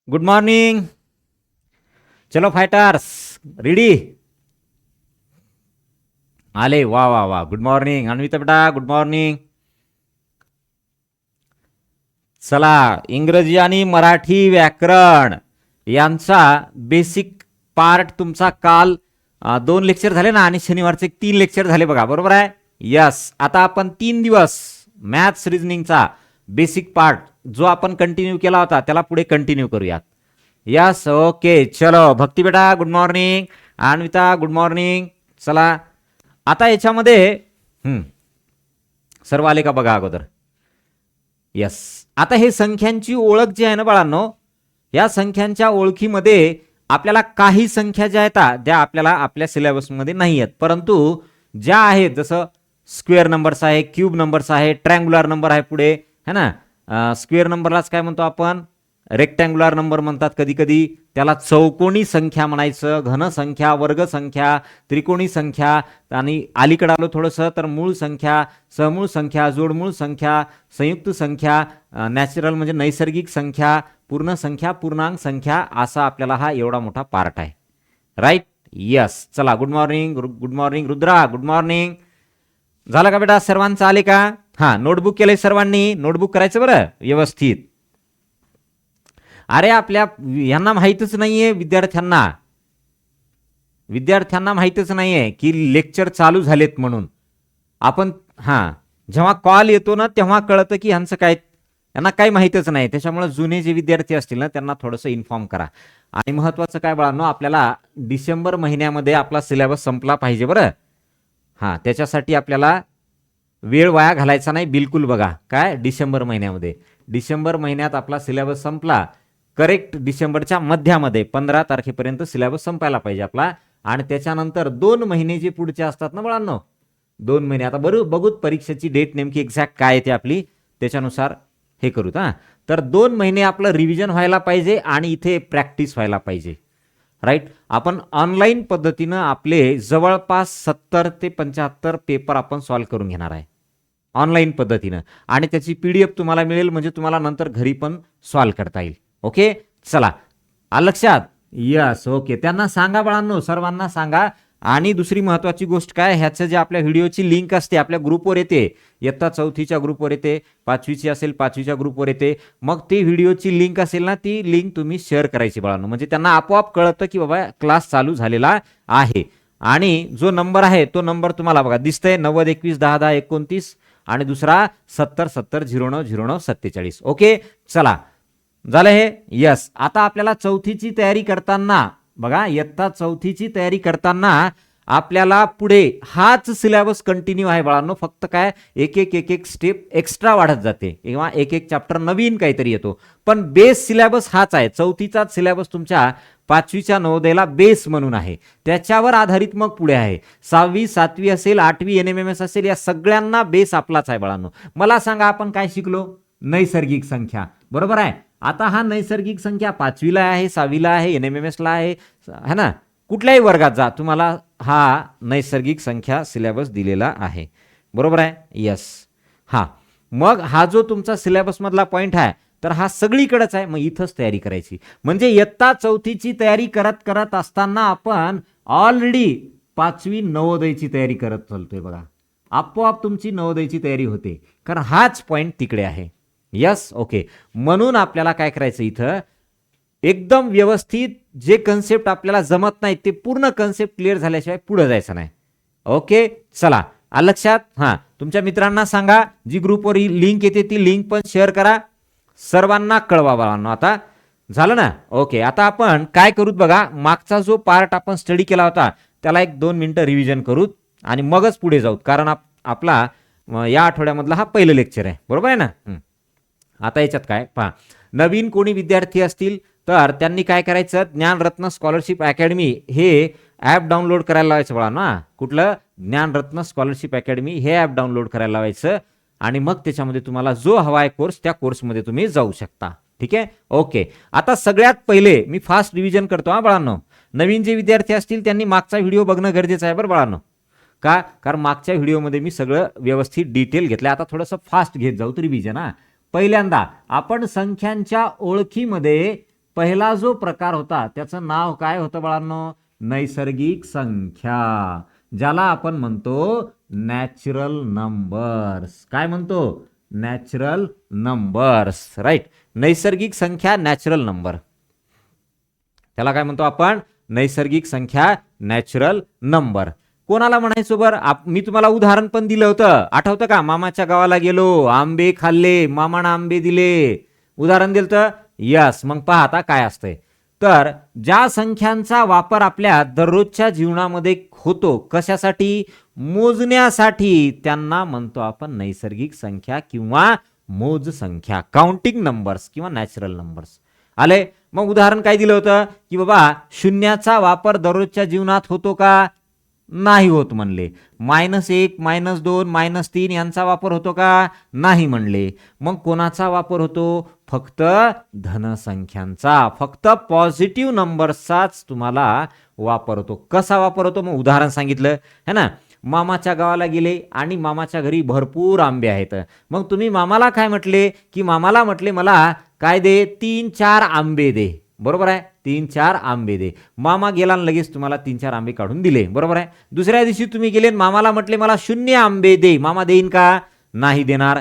Good morning. चलो fighters, ready? आले, वा वा वा. गुड मॉर्निंग अन्विता बेटा, गुड मॉर्निंग. चला, इंग्रजी आणि मराठी व्याकरण यांचा बेसिक पार्ट तुमचा काल 2 लेक्चर झाले ना, आणि शनिवारचे 3 लेक्चर झाले बघा, बरोबर आहे? यस. आता आपण 3 दिवस मॅथ्स रिजनिंगचा बेसिक पार्ट जो आपण कंटिन्यू केला होता त्याला पुढे कंटिन्यू करूयात. Yes, okay. चलो, भक्ती बेटा good morning, Anvita good morning. चला, आता याच्यामध्ये सर्व आले का बघा अगोदर. यस. आता हे संख्यांची ओळख जी आहे ना बाळांनो, या संख्यांच्या ओळखीमध्ये आपल्याला काही संख्या ज्या आहेत त्या आपल्याला आपल्या सिलेबसमध्ये नाही आहेत, परंतु ज्या आहेत जसं स्क्वेअर नंबर्स आहे, क्यूब नंबर्स आहे, ट्रँग्युलर नंबर आहे पुढे, है ना. स्क्वेअर नंबरलाच काय म्हणतो आपण, रेक्टँग्युलर नंबर म्हणतात. कधी कधी त्याला चौकोनी संख्या म्हणायचं, घन संख्या, वर्ग संख्या, त्रिकोणी संख्या, आणि अलीकडे आलो थोडंसं तर मूळ संख्या, समूळ संख्या, जोडमूळ संख्या, संयुक्त संख्या, नॅचरल म्हणजे नैसर्गिक संख्या, पूर्ण संख्या, पूर्णांक संख्या, असा आपल्याला हा एवढा मोठा पार्ट आहे. राईट? यस. चला, good morning. Good morning Rudra, good morning. झालं का बेटा? सर्वांचं आले का? हा, नोटबुक केलंय सर्वांनी? नोटबुक करायचं बरं व्यवस्थित. अरे आपल्या यांना माहीतच नाहीये, विद्यार्थ्यांना माहीतच नाहीये की लेक्चर चालू झालेत म्हणून. आपण जेव्हा कॉल येतो ना तेव्हा कळतं की ह्यांचं काय, यांना काही माहीतच नाही. त्याच्यामुळे जुने जे विद्यार्थी असतील ना त्यांना थोडंसं इन्फॉर्म करा. आणि महत्वाचं काय बाळांनो, आपल्याला डिसेंबर महिन्यामध्ये आपला सिलेबस संपला पाहिजे बरं. त्याच्यासाठी आपल्याला वेळ वाया घालायचा नाही बिलकुल. बघा काय, डिसेंबर महिन्यात आपला सिलेबस संपला, करेक्ट डिसेंबरच्या मध्यामध्ये 15 तारखेपर्यंत सिलेबस संपायला पाहिजे आपला. आणि त्याच्यानंतर 2 महिने जे पुढचे असतात ना बाळांनो, 2 महिने, आता बघूत परीक्षेची डेट नेमकी एक्झॅक्ट काय येते आपली, त्याच्यानुसार हे करूत. तर 2 महिने आपलं रिव्हिजन व्हायला पाहिजे आणि इथे प्रॅक्टिस व्हायला पाहिजे. राईट? आपण ऑनलाईन पद्धतीनं आपले जवळपास 70 ते 75 पेपर आपण सॉल्व्ह करून घेणार आहे ऑनलाईन पद्धतीनं, आणि त्याची PDF तुम्हाला मिळेल, म्हणजे तुम्हाला नंतर घरी पण सॉल्व्ह करता येईल. ओके, चला, आलं लक्षात? Yes, okay. त्यांना सांगा बाळांनो, सर्वांना सांगा. आणि दुसरी महत्वाची गोष्ट काय, ह्याचं जे आपल्या व्हिडिओची लिंक असते आपल्या ग्रुपवर येते, इयत्ता 4थीच्या ग्रुपवर येते, 5वीची असेल 5वीच्या ग्रुपवर येते. मग ती व्हिडिओची लिंक असेल ना, ती लिंक तुम्ही शेअर करायची बाळांनो, म्हणजे त्यांना आपोआप कळतं की बाबा क्लास चालू झालेला आहे. आणि जो नंबर आहे तो नंबर तुम्हाला बघा दिसतंय, 90 21 10 10 29, आणि दुसरा 70 70 09 09 47. ओके, चला, झालं हे? यस. आता आपल्याला 4थीची तयारी करताना बघा, इयत्ता 4थीची तयारी करताना आपल्याला पुढे हाच सिलेबस कंटिन्यू आहे बाळांनो. फक्त काय, एक एक स्टेप एक्स्ट्रा वाढत जाते किंवा एक चॅप्टर नवीन काहीतरी येतो, पण बेस सिलेबस हाच आहे. 4थीचाच सिलेबस तुमच्या 5वीच्या नवोदयला बेस म्हणून आहे, त्याच्यावर आधारित मग पुढे आहे. 6वी 7वी असेल, 8वी NMMS असेल, या सगळ्यांना बेस आपलाच आहे बाळांनो. मला सांगा, आपण काय शिकलो? नैसर्गिक संख्या, बरोबर आहे. आता हा नैसर्गिक संख्या 5वीला आहे, 6वीला आहे, NMMS ला आहे, है ना. कुठल्याही वर्गात जा, तुम्हाला हा नैसर्गिक संख्या सिलेबस दिलेला आहे, बरोबर आहे. यस. मग हा जो तुमचा सिलेबस मधला पॉइंट आहे, तर हा सगळीकडेच आहे. मग इथंच तयारी करायची, म्हणजे इयत्ता 4थीची तयारी करत असताना आपण ऑलरेडी 5वी नवोदयची तयारी करत चालतोय बघा. आपोआप तुमची नवोदयची तयारी होते, कारण हाच पॉइंट तिकडे आहे. Yes, okay. म्हणून आपल्याला काय करायचं, इथं एकदम व्यवस्थित जे कन्सेप्ट आपल्याला जमत नाही ते पूर्ण कन्सेप्ट क्लिअर झाल्याशिवाय पुढे जायचं नाही. ओके, चला, आलं लक्षात? तुमच्या मित्रांना सांगा, जी ग्रुपवर ही लिंक येते ती लिंक पण शेअर करा, सर्वांना कळवा बाळांनो. आता झालं ना? ओके. आता आपण काय करूत बघा, मागचा जो पार्ट आपण स्टडी केला होता त्याला 1-2 मिनिटं रिव्हिजन करूत आणि मगच पुढे जाऊत, कारण आपला या आठवड्यामधला हा पहिलं लेक्चर आहे, बरोबर आहे ना. आता याच्यात काय पहा, नवीन कोणी विद्यार्थी असतील तर त्यांनी काय करायचं, ज्ञानरत्न स्कॉलरशिप अकॅडमी हे ॲप डाउनलोड करायला लावायचं बाळा ना. कुठलं? ज्ञानरत्न स्कॉलरशिप अकॅडमी हे ॲप डाउनलोड करायला लावायचं, आणि मग त्याच्यामध्ये तुम्हाला जो हवा आहे कोर्स, त्या कोर्समध्ये तुम्ही जाऊ शकता. ठीक आहे, ओके. आता सगळ्यात पहिले मी फास्ट रिव्हिजन करतो बाळांनो. नवीन जे विद्यार्थी असतील त्यांनी मागचा व्हिडिओ बघणं गरजेचं आहे बरं बाळांनो. का? कारण मागच्या व्हिडिओमध्ये मी सगळं व्यवस्थित डिटेल घेतलं. आता थोडंसं फास्ट घेत जाऊ तर रिव्हिजन. पहिल्यांदा आपण संख्यांच्या ओळखीमध्ये पहिला जो प्रकार होता त्याचं नाव काय होतं बाळांनो? नैसर्गिक संख्या, ज्याला आपण म्हणतो नॅचरल नंबर्स. काय म्हणतो? Natural numbers. राईट. नैसर्गिक संख्या, नॅचरल नंबर, त्याला काय म्हणतो आपण? नैसर्गिक संख्या, नॅचरल नंबर. कोणाला म्हणायचो बरं? मी तुम्हाला उदाहरण पण दिलं होतं, आठवतं का? मामाच्या गावाला गेलो, आंबे खाल्ले, मामानं आंबे दिले, उदाहरण दिलं तर. यस. मग पहा आता काय असतंय. तर ज्या संख्यांचा वापर आपल्या दररोजच्या जीवनामध्ये होतो, कशासाठी? मोजण्यासाठी, त्यांना म्हणतो आपण नैसर्गिक संख्या किंवा मोज संख्या, काउंटिंग नंबर्स किंवा नॅचरल नंबर्स. आले. मग उदाहरण काय दिलं होतं की बाबा शून्याचा वापर दररोजच्या जीवनात होतो का? नाही होत म्हणले. -1, -2, -3 यांचा वापर होतो का? नाही म्हणले. मग कोणाचा वापर होतो? फक्त धनसंख्यांचा, फक्त पॉझिटिव्ह नंबर्सचाच तुम्हाला वापर होतो. कसा वापर होतो? मग उदाहरण सांगितलं है ना. मामाच्या गावाला गेले आणि मामाच्या घरी भरपूर आंबे आहेत. मग तुम्ही मामाला काय म्हटले? की मामाला म्हटले मला काय दे? 3-4 आंबे दे. बरोबर आहे. 3-4 आंबे दे. मामा गेला आणि लगेच तुम्हाला 3-4 आंबे काढून दिले. बरोबर आहे. दुसऱ्या दिवशी तुम्ही गेले मामाला म्हटले मला 0 आंबे दे. मामा देईन का? नाही देणार.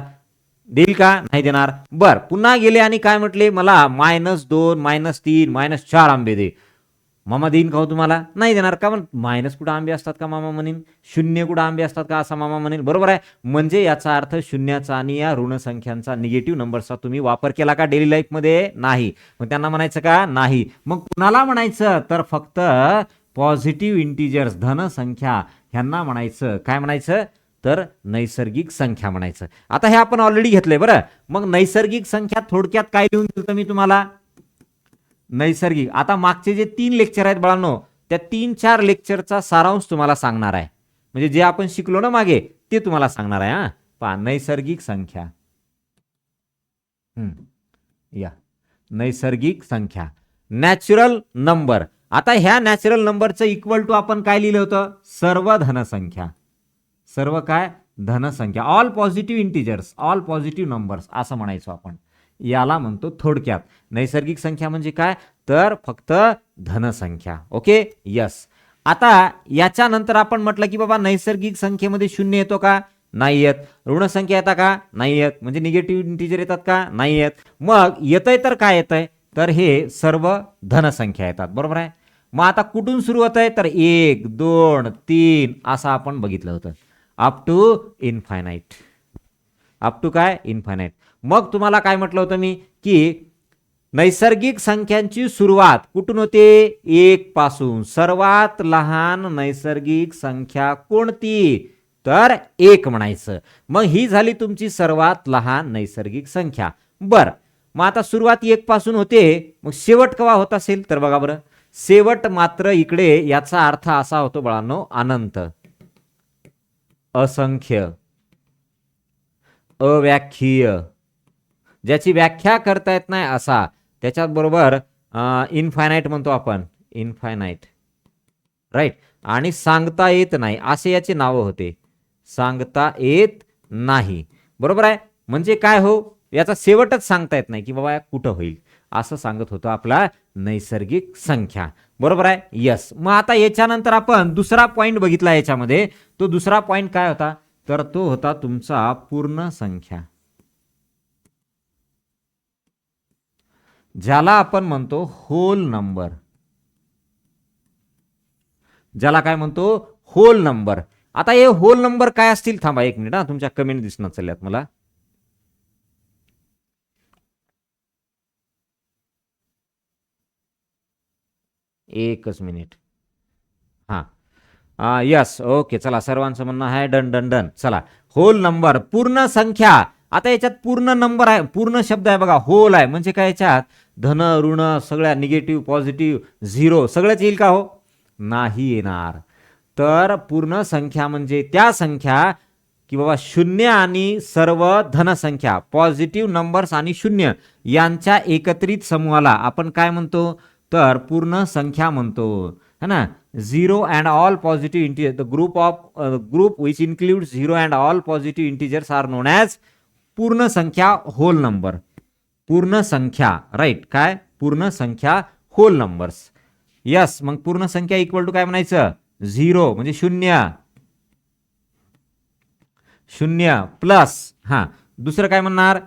देईल का? नाही देणार. बर. पुन्हा गेले आणि काय म्हटले? मला -2, -3, -4 आंबे दे. मामा देईन का हो तुम्हाला? नाही देणार. का? मायनस कुठं आंबे असतात का मामा म्हणेन? 0 कुठं आंबे असतात का असा मामा म्हणेन. बरोबर आहे. म्हणजे याचा अर्थ शून्याचा आणि या ऋण संख्यांचा, निगेटिव्ह नंबरचा तुम्ही वापर केला का डेली लाईफमध्ये? नाही. मग त्यांना म्हणायचं का? नाही. मग कुणाला म्हणायचं? तर फक्त पॉझिटिव्ह इंटिजर्स, धनसंख्या, ह्यांना म्हणायचं. काय म्हणायचं? तर नैसर्गिक संख्या म्हणायचं. आता हे आपण ऑलरेडी घेतलंय बरं. मग नैसर्गिक संख्या थोडक्यात काय लिहून दिलं मी तुम्हाला? नैसर्गिक. आता मागचे जे 3 लेक्चर आहेत बाळांनो, त्या 3-4 लेक्चरचा सारांश तुम्हाला सांगणार आहे. म्हणजे जे आपण शिकलो ना मागे ते तुम्हाला सांगणार आहे. हा पहा, नैसर्गिक संख्या. या नैसर्गिक संख्या, नॅचरल नंबर. आता ह्या नॅचरल नंबरचं इक्वल टू आपण काय लिहिलं होतं? सर्व धनसंख्या. सर्व काय? धनसंख्या. All positive integers, all positive numbers असं म्हणायचो आपण. याला म्हणतो थोडक्यात नैसर्गिक संख्या. म्हणजे काय? तर फक्त धनसंख्या. ओके. यस. आता याच्यानंतर आपण म्हटलं की बाबा नैसर्गिक संख्येमध्ये 0 येतो का? नाही येत. ऋण संख्या येतात का? नाही येत. म्हणजे निगेटिव्ह इंटिजर येतात का? नाही येत. मग येतंय तर काय येतंय? तर हे सर्व धनसंख्या येतात. बरोबर आहे. मग आता कुठून सुरू होत आहे? तर 1, 2, 3 असं आपण बघितलं होतं. Up to infinite. Up to काय? इन्फायनाईट. मग तुम्हाला काय म्हटलं होतं मी? की नैसर्गिक संख्यांची सुरुवात कुठून होते? 1 पासून. सर्वात लहान नैसर्गिक संख्या कोणती? तर 1 म्हणायचं. मग ही झाली तुमची सर्वात लहान नैसर्गिक संख्या. बर. मग आता सुरुवात 1 पासून होते. मग शेवट केव्हा होत असेल? तर बघा बरं. शेवट मात्र इकडे याचा अर्थ असा होतो बाळांनो, अनंत, असंख्य, अव्याख्यीय, ज्याची व्याख्या करता येत नाही असा. त्याच्यात बरोबर इनफायनाईट म्हणतो आपण. इनफायनाईट. राईट. आणि सांगता येत नाही असे याचे नाव होते. सांगता येत नाही. बरोबर आहे. म्हणजे काय हो? याचा शेवटच सांगता येत नाही की बाबा कुठं होईल असं सांगत होतो आपला नैसर्गिक संख्या. बरोबर आहे. यस. मग आता याच्यानंतर आपण दुसरा पॉइंट बघितला याच्यामध्ये. तो दुसरा पॉइंट काय होता? तर तो होता तुमचा पूर्ण संख्या, ज्याला आपण म्हणतो होल नंबर. ज्याला काय म्हणतो? Whole number. आता हे होल नंबर काय असतील? थांबा 1 मिनिट. तुमच्या कमेंट दिसणार चालल्यात मला. एकच मिनिट. हा यस. ओके. चला, सर्वांचं म्हणणं आहे डन डन डन. चला, होल नंबर, पूर्ण संख्या. आता याच्यात पूर्ण नंबर आहे, पूर्ण शब्द आहे बघा. होल आहे म्हणजे काय? याच्यात धन, ऋण, सगळ्या निगेटिव्ह, पॉझिटिव्ह, झिरो सगळंच येईल का हो? नाही येणार. तर पूर्ण संख्या म्हणजे त्या संख्या की बाबा 0 आणि सर्व धनसंख्या, पॉझिटिव्ह नंबर्स आणि 0 यांच्या एकत्रित समूहाला आपण काय म्हणतो? तर पूर्ण संख्या म्हणतो, है ना. 0 and all positive integers, the group which includes 0 and all positive integers are known as पूर्ण संख्या, होल नंबर. पूर्ण संख्या. राईट. काय? पूर्ण संख्या होल नंबर्स. यस, मग पूर्ण संख्या इक्वल टू काय म्हणायचं? 0 म्हणजे शून्य. शून्य प्लस दुसरं काय म्हणणार?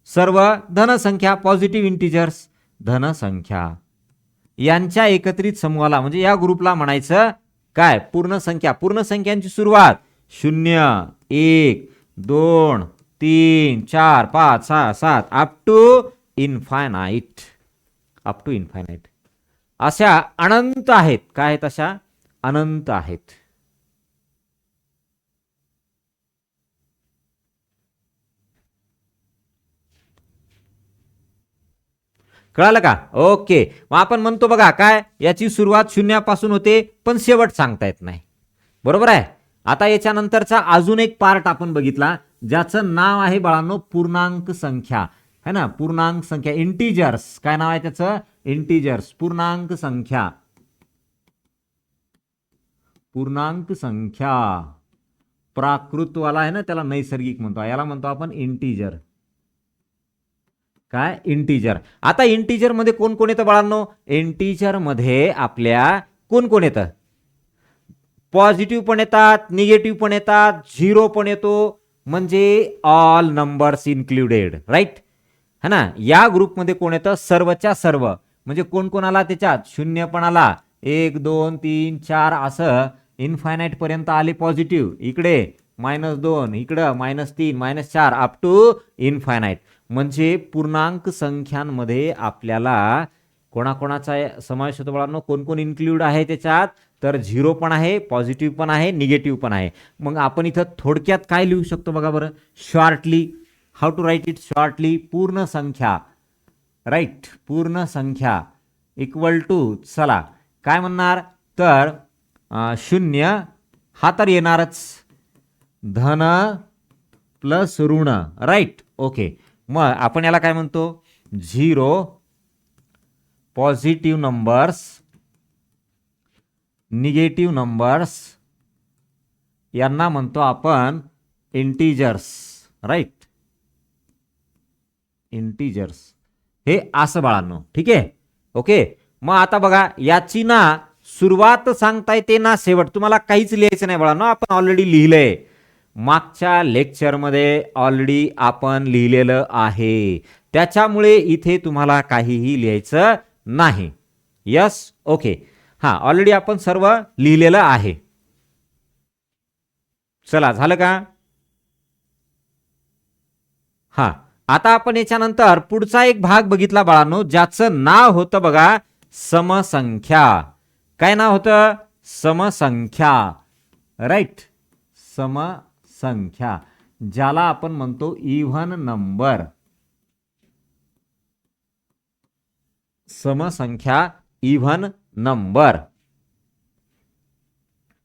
सर्व धनसंख्या, पॉझिटिव्ह इंटिजर्स, धनसंख्या यांच्या एकत्रित समूहाला म्हणजे या ग्रुपला म्हणायचं काय? पूर्ण संख्या. पूर्ण संख्यांची सुरुवात 0, 1, 2, 3, 4, 5, 6, 7 up to infinite. Up to infinite अशा अनंत आहेत. काय आहेत? अशा अनंत आहेत. कळालं का? ओके. मग आपण म्हणतो बघा काय, याची सुरुवात शून्यापासून होते पण शेवट सांगता येत नाही. बरोबर आहे. आता याच्यानंतरचा अजून एक पार्ट आपण बघितला ज्याचं नाव आहे बाळांनो पूर्णांक संख्या, है ना? पूर्णांक संख्या, इंटिजर्स. काय नाव आहे त्याचं? इंटिजर्स, पूर्णांक संख्या. पूर्णांक संख्या प्राकृतवाला आहे ना, त्याला नैसर्गिक म्हणतो. याला म्हणतो आपण इंटिजर. काय? इंटिजर. आता इंटिजर मध्ये कोण कोण येतं बाळांनो? इंटिजर मध्ये आपल्या कोण कोण येतं? पॉझिटिव्ह पण येतात, निगेटिव्ह पण येतात, झिरो पण येतो, म्हणजे ऑल नंबर्स इन्क्लुडेड. राईट, है ना? या ग्रुपमध्ये कोण येतं? सर्वच्या सर्व. म्हणजे कोण कोण आला त्याच्यात? शून्य पण आला, 1, 2, 3, 4 असं इन्फायनाईट पर्यंत आले पॉझिटिव्ह. इकडे -2, इकडं -3, -4 अप टू इन्फायनाईट. म्हणजे पूर्णांक संख्यांमध्ये आपल्याला कोणाकोणाचा समावेश होतो बाळांनो? कोण कोण इन्क्लूड आहे त्याच्यात? तर झिरो पण आहे, पॉझिटिव्ह पण आहे, निगेटिव्ह पण आहे. मग आपण इथं थोडक्यात काय लिहू शकतो बघा बरं, shortly. How to write it shortly? पूर्ण संख्या. राईट, पूर्ण संख्या इक्वल टू, चला काय म्हणणार? तर 0 हा तर येणारच, धन प्लस ऋण. Right, okay. मग आपण याला काय म्हणतो? 0 पॉझिटिव्ह नंबर्स, निगेटिव्ह नंबर्स यांना म्हणतो आपण इंटिजर्स. Right, integers. हे असं बाळांनो, ठीक आहे? ओके. मग आता बघा, याची ना सुरुवात सांगता येते ना शेवट. तुम्हाला काहीच लिहायचं नाही बाळांनो, आपण ऑलरेडी लिहिलंय. मागच्या लेक्चरमध्ये ऑलरेडी आपण लिहिलेलं आहे, त्याच्यामुळे इथे तुम्हाला काहीही लिहायचं नाही. Yes, okay. ऑलरेडी आपण सर्व लिहिलेलं आहे. चला, झालं का? आता आपण याच्यानंतर पुढचा एक भाग बघितला बाळांनो, ज्याचं नाव होतं बघा समसंख्या. काय नाव होतं? समसंख्या. राईट, समसंख्या, ज्याला आपण म्हणतो इव्हन नंबर. समसंख्या, इव्हन नंबर.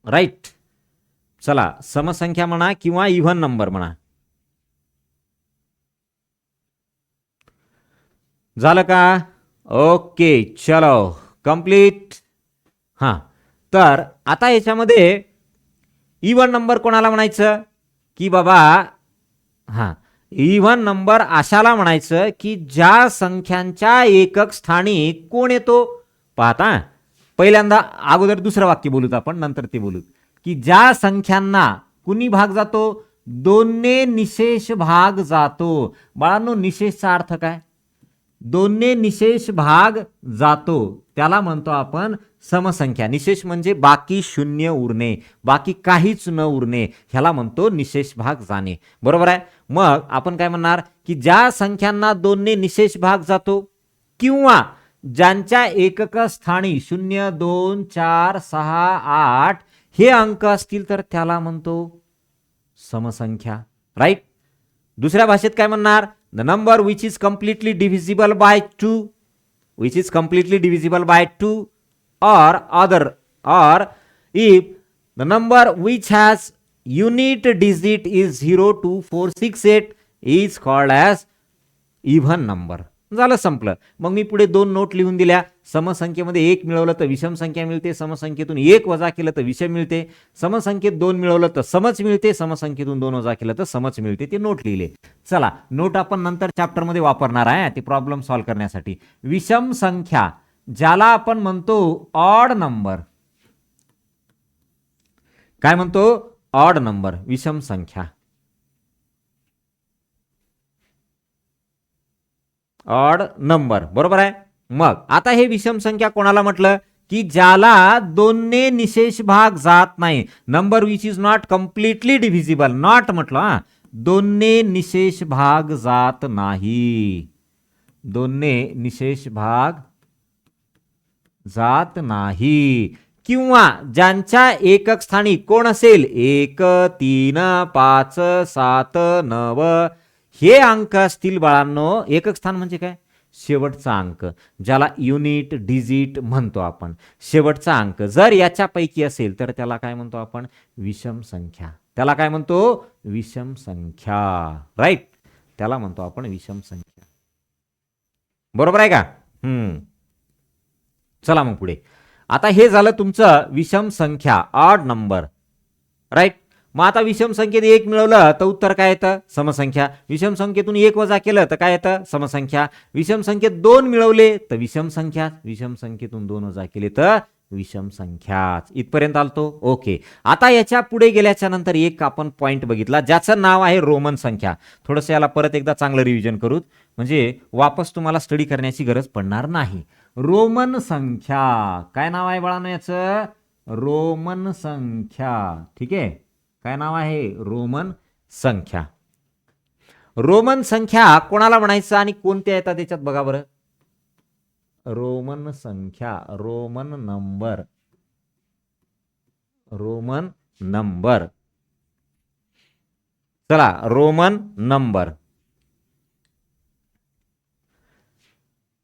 राईट, चला समसंख्या म्हणा किंवा इव्हन नंबर म्हणा. झालं का? ओके, चलो कंप्लीट. तर आता याच्यामध्ये इव्हन नंबर कोणाला म्हणायचं? की बाबा इव्हन नंबर अशाला म्हणायचं की ज्या संख्यांच्या एकक स्थानी कोण येतो? पाहता, पहिल्यांदा अगोदर दुसरं वाक्य बोलूत आपण, नंतर ते बोलूत. की ज्या संख्यांना कुणी भाग जातो? 2ने निशेष भाग जातो. बाळांनो, निशेषचा अर्थ काय? 2ने निशेष भाग जातो, त्याला म्हणतो आपण समसंख्या. निशेष म्हणजे बाकी शून्य उरणे, बाकी काहीच न उरणे, ह्याला म्हणतो निशेष भाग जाणे. बरोबर आहे? मग आपण काय म्हणणार? की ज्या संख्यांना 2ने निशेष भाग जातो किंवा ज्यांच्या एकक स्थानी 0, 2, 4, 6, 8 हे अंक असतील तर त्याला म्हणतो समसंख्या. राईट. दुसऱ्या भाषेत काय म्हणणार? The number which is completely divisible by 2, which is completely divisible by 2, or if the number which has unit digit is 0, 2, 4, 6, 8 is called as even number. झालं, संपलं. मग मी पुढे 2 नोट लिहून दिल्या. समसंख्येमध्ये 1 मिळवलं तर विषम संख्या मिळते, समसंख्येतून 1 वजा केलं तर विषम मिळते, समसंख्येत 2 मिळवलं तर समच मिळते, समसंख्येतून 2 वजा केलं तर समच मिळते. ते नोट लिहिले. चला, नोट आपण नंतर चॅप्टरमध्ये वापरणार आहे ते प्रॉब्लेम सॉल्व्ह करण्यासाठी. विषम संख्या ज्याला आपण म्हणतो ऑड नंबर. काय म्हणतो? ऑड नंबर, विषम संख्या. ऑड नंबर, बरोबर आहे. मग आता हे विषम संख्या कोणाला म्हटलं? की ज्याला 2ने निशेष भाग जात नाही. Number which is not completely divisible. Not म्हटलं, 2ने निशेष भाग जात नाही. 2ने निशेष भाग जात नाही. किंवा ज्यांच्या एकक स्थानी कोण असेल? 1, 3, 5, 7, 9 हे अंक असतील बाळांनो. एकक स्थान म्हणजे काय? शेवटचा अंक, ज्याला युनिट डिजिट म्हणतो आपण. शेवटचा अंक जर याच्यापैकी असेल तर त्याला काय म्हणतो आपण? विषम संख्या. त्याला काय म्हणतो? विषम संख्या. राईट, त्याला म्हणतो आपण विषम संख्या. बरोबर आहे का? चला मग पुढे. आता हे झालं तुमचं विषम संख्या, ऑड नंबर. राईट. मग आता विषम संख्येत 1 मिळवलं तर उत्तर काय येतं? समसंख्या. विषम संख्येतून 1 वजा केलं तर काय येतं? समसंख्या. विषम संख्येत 2 मिळवले तर विषम संख्या. विषम संख्येतून 2 वजा केले तर विषम संख्या. इथपर्यंत आलतो. ओके. आता याच्या पुढे गेल्याच्या नंतर एक आपण पॉइंट बघितला ज्याचं नाव आहे रोमन संख्या. थोडंसं याला परत एकदा चांगलं रिव्हिजन करू, म्हणजे वापस तुम्हाला स्टडी करण्याची गरज पडणार नाही. रोमन संख्या, काय नाव आहे बाळांनो याचं? रोमन संख्या. ठीक आहे, काय नाव आहे? रोमन संख्या. रोमन संख्या कोणाला म्हणायचं आणि कोणत्या येतात त्याच्यात बघा बरं. रोमन संख्या, रोमन नंबर. Roman number. चला, रोमन नंबर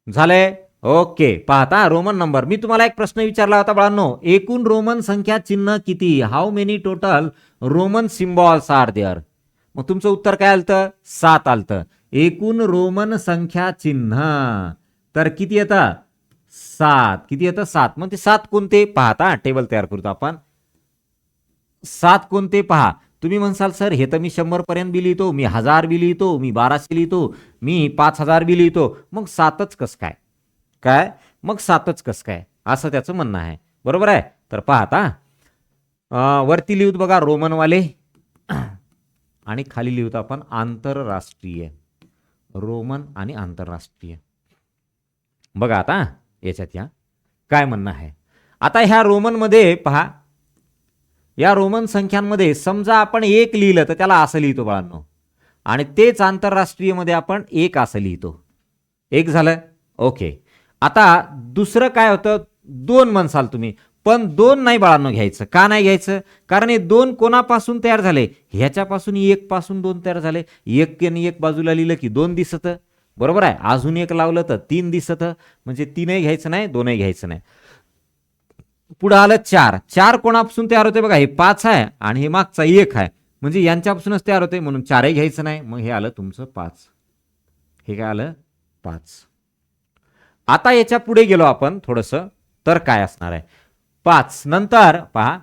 झाले. ओके, पाहता रोमन नंबर. मी तुम्हाला एक प्रश्न विचारला होता बाळांनो, एकूण रोमन संख्या चिन्ह किती? How many total Roman symbols are there? मग तुमचं उत्तर काय आलतं? 7 आलतं. एकूण रोमन संख्या चिन्ह तर किती येतं? 7. किती येतं? 7. मग ते 7 कोणते? पाहता टेबल तयार करतो आपण. 7 कोणते पहा. तुम्ही म्हणसाल सर हे तर मी 100 पर्यंत बी लिहितो, मी 1000 बी लिहितो, मी 1200 लिहितो, मी 5000 बी लिहितो, मग 7च कस काय? काय मग 7च कस काय? असं त्याचं म्हणणं आहे. बरोबर आहे. तर पाहता वरती लिहूत बघा रोमनवाले आणि खाली लिहूत आपण आंतरराष्ट्रीय. रोमन आणि आंतरराष्ट्रीय. बघा आता याच्यात या काय म्हणणं आहे. आता ह्या रोमन मध्ये पहा, या रोमन संख्यांमध्ये समजा आपण 1 लिहिलं तर त्याला असं लिहितो बाळांनो, आणि तेच आंतरराष्ट्रीय मध्ये आपण 1 असं लिहितो. 1 झालं. ओके. आता दुसरं काय होतं? 2 म्हणसाल तुम्ही, पण 2 नाही बाळांनो घ्यायचं. का नाही घ्यायचं? कारण हे 2 कोणापासून तयार झाले? ह्याच्यापासून 1 पासून 2 तयार झाले. 1 आणि 1 बाजूला लिहिलं की 2 दिसतं. बरोबर आहे. अजून 1 लावलं तर 3 दिसतं. म्हणजे 3ही घ्यायचं नाही, 2ही घ्यायचं नाही. पुढे आलं 4. 4 कोणापासून तयार होते? बघा, हे 5 आहे आणि हे मागचा 1 आहे, म्हणजे यांच्यापासूनच तयार होते, म्हणून 4ही घ्यायचं नाही. मग हे आलं तुमचं 5. हे काय आलं? 5. आता याच्या पुढे गेलो आपण थोडंसं, तर काय असणार आहे? 5 नंतर पहा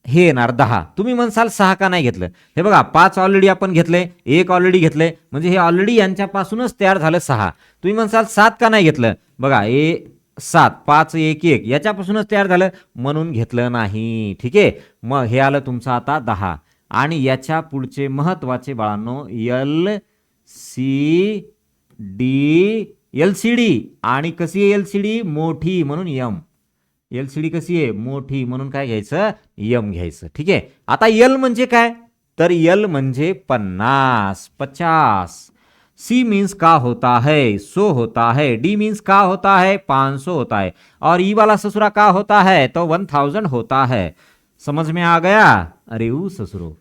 हे येणार 10. तुम्ही म्हणसाल 6 का नाही घेतलं? हे बघा, 5 ऑलरेडी आपण घेतले, 1 ऑलरेडी घेतले, म्हणजे हे ऑलरेडी यांच्यापासूनच तयार झालं 6. तुम्ही म्हणसाल 7 का नाही घेतलं? बघा, 7, 5, 1, 1 याच्यापासूनच तयार झालं, म्हणून घेतलं नाही. ठीक आहे. मग हे आलं तुमचं आता 10. आणि याच्या पुढचे महत्वाचे बाळांनो LCD. आणि कशी आहे LCD? मोठी, म्हणून M. LCD कशी आहे? मोठी, म्हणून काय घ्यायचं? M घ्यायचं. ठीक आहे. आता L म्हणजे काय? तर L म्हणजे 50. 50. C मीन्स का होता है? 100 होता है. D मीन्स का होता है? 500 होता है. और ई वाला ससुरा का होता है? तो 1000 होता है. समझ में आ गया? अरे वो ससुरो,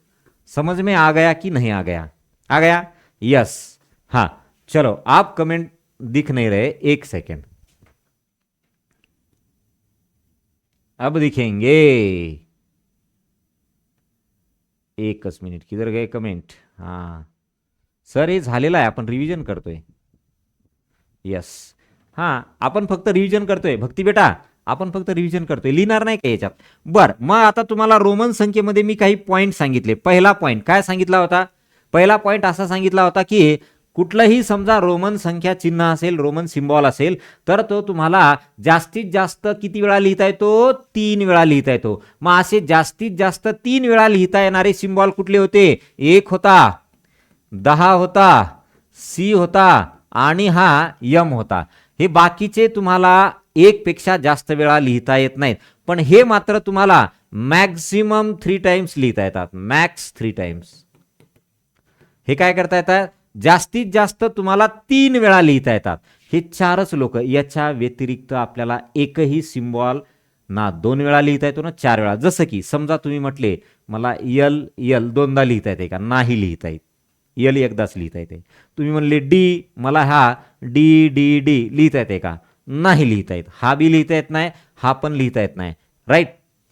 समझ में आ गया कि नहीं आ गया? आ गया? यस. हाँ, चलो, आप कमेंट दिख नहीं रहे, 1 सेकेंड, अब दिखेंगे. 1 मिनट, किधर गए कमेंट? हाँ, सर हे झालेलं आहे, आपण रिव्हिजन करतोय. यस, हां, आपण फक्त रिव्हिजन करतोय भक्ती बेटा, आपण फक्त रिव्हिजन करतोय, लिहिणार नाही का याच्यात. बर, मग आता तुम्हाला रोमन संख्येमध्ये मी काही पॉईंट सांगितले. पहिला पॉईंट काय सांगितला होता? पहिला पॉईंट असा सांगितला होता की कुठलंही समजा रोमन संख्या चिन्ह असेल, रोमन सिम्बॉल असेल, तर तो तुम्हाला जास्तीत जास्त किती वेळा लिहिता येतो? 3 वेळा लिहिता येतो. मग असे जास्तीत जास्त 3 वेळा लिहिता येणारे सिम्बॉल कुठले होते? 1 होता, 10 होता, सी होता आणि हा यम होता. हे बाकीचे तुम्हाला 1 पेक्षा जास्त वेळा लिहिता येत नाहीत, पण हे मात्र तुम्हाला मॅक्झिमम 3 टाइम्स लिहिता येतात. Max 3 times. हे काय करता येतात? जास्तीत जास्त तुम्हाला 3 वेळा लिहिता येतात. हे 4च लोक. याच्या व्यतिरिक्त आपल्याला एकही सिम्बॉल ना 2 वेळा लिहिता येतो ना 4 वेळा. जसं की समजा तुम्ही म्हटले मला यल यल 2दा लिहिता येते का? नाही लिहिता येत. यल एकदाच लिहिता येते. तुम्ही म्हणले डी, मला हा डी डी डी लिहिता येते का? नाही लिहिता येत. हा बी लिहिता येत नाही, हा पण लिहिता येत नाही. राईट.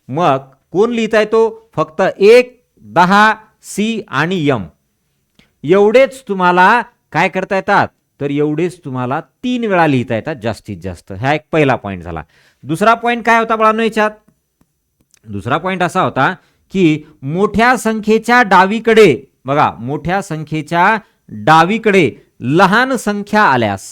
मग कोण लिहिता येतो? फक्त 1, 10, सी आणि यम. एवढेच तुम्हाला काय करता येतात? तर एवढेच तुम्हाला 3 वेळा लिहिता येतात जास्तीत जास्त. हा एक पहिला पॉईंट झाला. दुसरा पॉईंट काय होता बाळांनो याच्यात? दुसरा पॉईंट असा होता की मोठ्या संख्येच्या डावीकडे, बघा, मोठ्या संख्येच्या डावीकडे लहान संख्या आल्यास,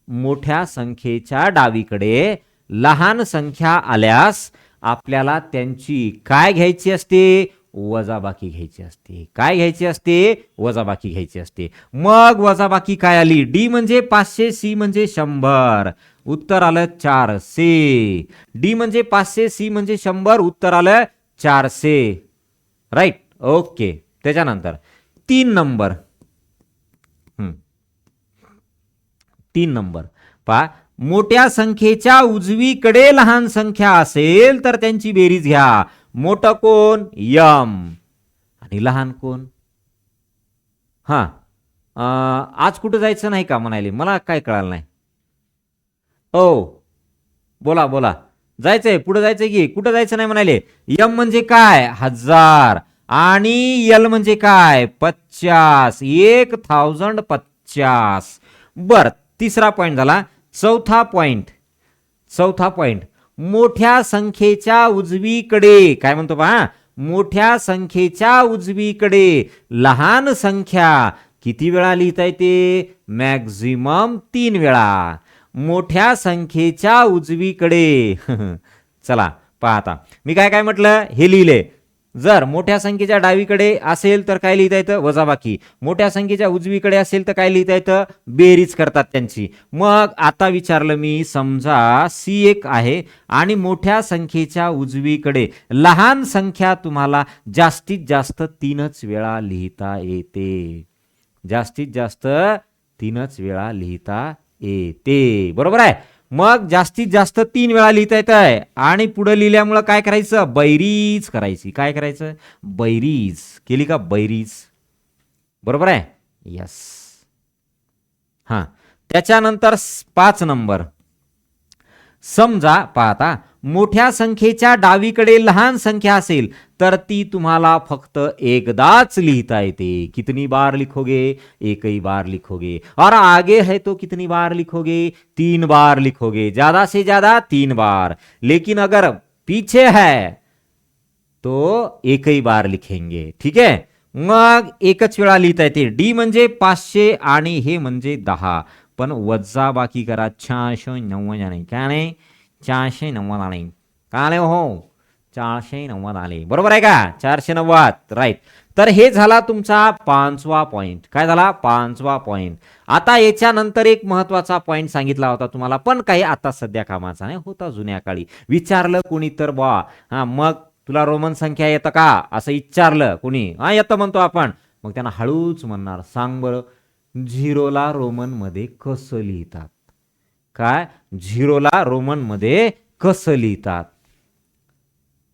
मोठ्या संख्येच्या डावीकडे लहान संख्या आल्यास आपल्याला त्यांची काय घ्यायची असते? वजाबाकी घ्यायची असते. काय घ्यायची असते? वजाबाकी घ्यायची असते. मग वजाबाकी काय आली? डी म्हणजे 500, सी म्हणजे 100. उत्तर आलं 400. डी म्हणजे 500, सी म्हणजे 100, उत्तर आलं 400. राईट. ओके. त्याच्यानंतर 3 नंबर. 3 नंबर पहा, मोठ्या संख्येच्या उजवीकडे लहान संख्या असेल तर त्यांची बेरीज घ्या. मोठं कोण? यम. आणि लहान कोण? हा, आज कुठं जायचं नाही का म्हणाले? मला काय कळालं नाही. ओ, बोला बोला. जायचंय, पुढे जायचंय की? कुठं जायचं नाही म्हणाले? यम म्हणजे काय? 1000. आणि यल म्हणजे काय? 50. 1050. बर, तिसरा पॉइंट झाला. चौथा पॉइंट, मोठ्या संख्येच्या उजवीकडे, काय म्हणतो पहा, मोठ्या संख्येच्या उजवीकडे लहान संख्या किती वेळा लिहिता येते? मॅक्झिमम 3 वेळा. मोठ्या संख्येच्या उजवीकडे चला पाहता, मी काय काय म्हटलं हे लिहिले. जर मोठ्या संख्येच्या डावीकडे असेल तर काय लिहिता येतं? वजाबाकी. मोठ्या संख्येच्या उजवीकडे असेल तर काय लिहिता येतं? बेरीज करतात त्यांची. मग आता विचारलं मी, समजा C1 आहे आणि मोठ्या संख्येच्या उजवीकडे लहान संख्या तुम्हाला जास्तीत जास्त 3च वेळा लिहिता येते. जास्तीत जास्त 3च वेळा लिहिता येते. बरोबर आहे. मग जास्तीत जास्त 3 वेळा लिहिता येत आहे आणि पुढे लिहिल्यामुळे काय करायचं? बैरीज करायची. काय करायचं? बैरीज केली का? बैरीज. बरोबर आहे. यस. हा, त्याच्यानंतर 5 नंबर. समजा पाहता, मोठ्या संख्येच्या डावीकडे लहान संख्या असेल तर ती तुम्हाला फक्त एकदाच लिहिता येते. कितनी बार लिखोगे? एक ही बार लिखोगे. और आगे है तो कितनी बार लिखोगे? 3 बार लिखोगे. ज्यादा से ज्यादा 3 बार. लेकिन अगर पीछे है तो एक ही बार लिखेंगे. ठीक आहे. मग एकच वेळा लिहिता येते. डी म्हणजे 500 आणि हे म्हणजे 10. पण वजा बाकी करा. 490 आले. काय नाही? 490 आले. का आले हो? 490 आले. बरोबर आहे का? 490. राईट. तर हे झाला तुमचा 5वा पॉइंट. काय झाला? 5वा पॉइंट. आता याच्यानंतर एक महत्वाचा पॉइंट सांगितला होता तुम्हाला, पण काही आता सध्या कामाचा नाही, होता जुन्या काळी. विचारलं कोणी तर बा, हा मग तुला रोमन संख्या येतं का असं विचारलं कोणी, हा येतं म्हणतो आपण, मग त्यांना हळूच म्हणणार, सांग बरं झिरोला रोमन मध्ये कसं लिहितात? काय? झिरोला रोमन मध्ये कसं लिहितात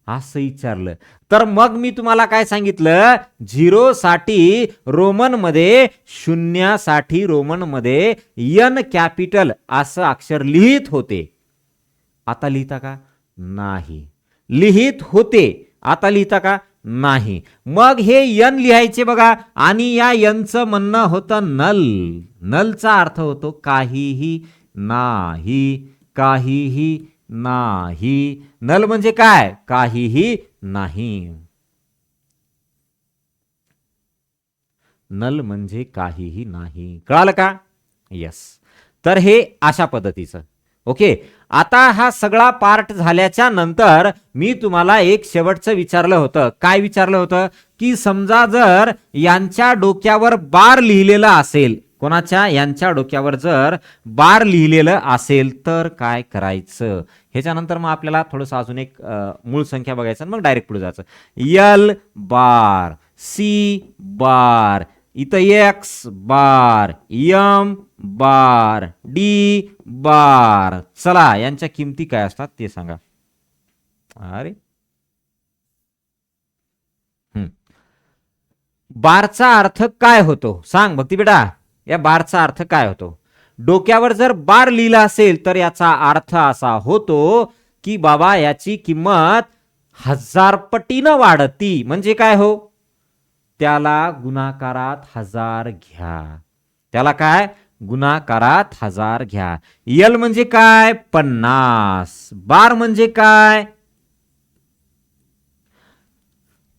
असं विचारलं तर मग मी तुम्हाला काय सांगितलं, झिरो साठी रोमन मध्ये, शून्यासाठी रोमन मध्ये एन कॅपिटल असं अक्षर लिहित होते. आता लिहिता का? नाही. लिहित होते, आता लिहिता का? नाही. मग हे यन लिहायचे बघा, आणि या यनचं म्हणणं होतं नल. नलचा अर्थ होतो काहीही नाही, काहीही नाही. नल म्हणजे काय? काहीही नाही. नल म्हणजे काहीही नाही. कळालं का? यस. तर हे अशा पद्धतीचं. ओके. आता हा सगळा पार्ट झाल्याच्या नंतर मी तुम्हाला एक शेवटचं विचारलं होतं. काय विचारलं होतं? की समजा जर यांच्या डोक्यावर बार लिहिलेलं असेल, कोणाच्या? यांच्या डोक्यावर जर बार लिहिलेलं असेल तर काय करायचं? ह्याच्यानंतर मग आपल्याला थोडंसं अजून एक मूळ संख्या बघायचं, मग डायरेक्ट पुढे जायचं. यल बार, सी बार, इथं एक्स बार, यम बार, डी बार. चला, यांच्या किमती काय असतात ते सांगा. अरे बारचा अर्थ काय होतो सांग भक्ती बेटा. या बारचा अर्थ काय होतो? डोक्यावर जर बार लिहिला असेल तर याचा अर्थ असा होतो की बाबा याची किंमत 1000 पटीनं वाढती. म्हणजे काय हो? त्याला गुणाकारात 1000 घ्या. त्याला काय? गुणाकारात 1000 घ्या. यल म्हणजे काय? 50. बार म्हणजे काय?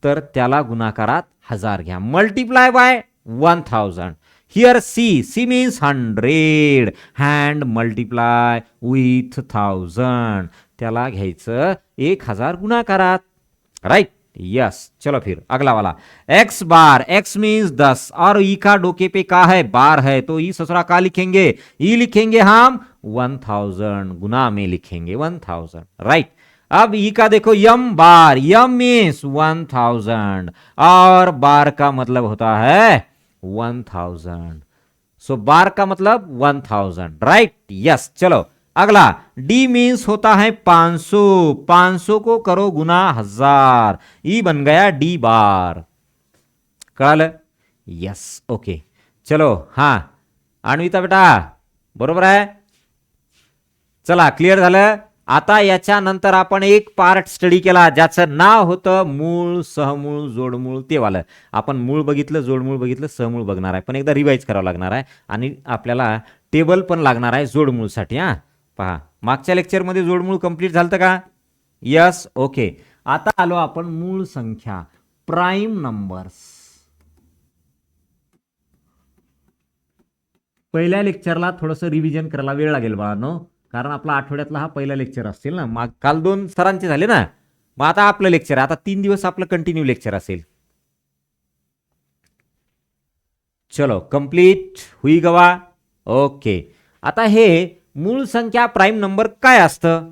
तर त्याला गुणाकारात 1000 घ्या. Multiply by 1000. Here C, C means 100 and multiply with 1000. त्याला घ्यायचं 1000 गुणाकारात. राइट. यस. चलो फिर अगला वाला. एक्स बार, एक्स मीन्स 10 और ई का डोके पे का है? बार है. तो ई ससुरा का लिखेंगे? ई लिखेंगे हम 1000, गुना में लिखेंगे 1000. राइट. अब ई का देखो, यम बार, यम मीन्स 1000 और बार का मतलब होता है 1000. सो बार का मतलब 1000. राइट. यस. चलो अगला. डी मीन्स होता है 500. 500 को करो गुना 1000. ई बन गया डी बार. कळालं? यस. ओके. चलो. हा अन्विता बेटा बरोबर आहे. चला, क्लिअर झालं. आता याच्यानंतर आपण एक पार्ट स्टडी केला ज्याचं नाव होतं मूळ, सहमूळ, जोडमूळ. ते वालं आपण मूळ बघितलं, जोडमूळ बघितलं, सहमूळ बघणार आहे. पण एकदा रिवाइज करावं लागणार आहे आणि आपल्याला टेबल पण लागणार आहे जोडमूळसाठी. हा पहा, मागच्या लेक्चरमध्ये जोडमूळ कंप्लीट झालं का? यस. ओके. आता आलो आपण मूळ संख्या, प्राईम नंबर्स. पहिल्या लेक्चरला थोडंसं रिव्हिजन करायला वेळ लागेल बाळांनो, कारण आपला आठवड्यातला हा पहिला लेक्चर असतील ना. मग काल 2 सरांचे झाले ना, मग आता आपलं लेक्चर, आता 3 दिवस आपलं कंटिन्यू लेक्चर असेल. चलो कंप्लीट हुई गवा. ओके. आता हे मूळ संख्या, प्राईम नंबर काय असतं?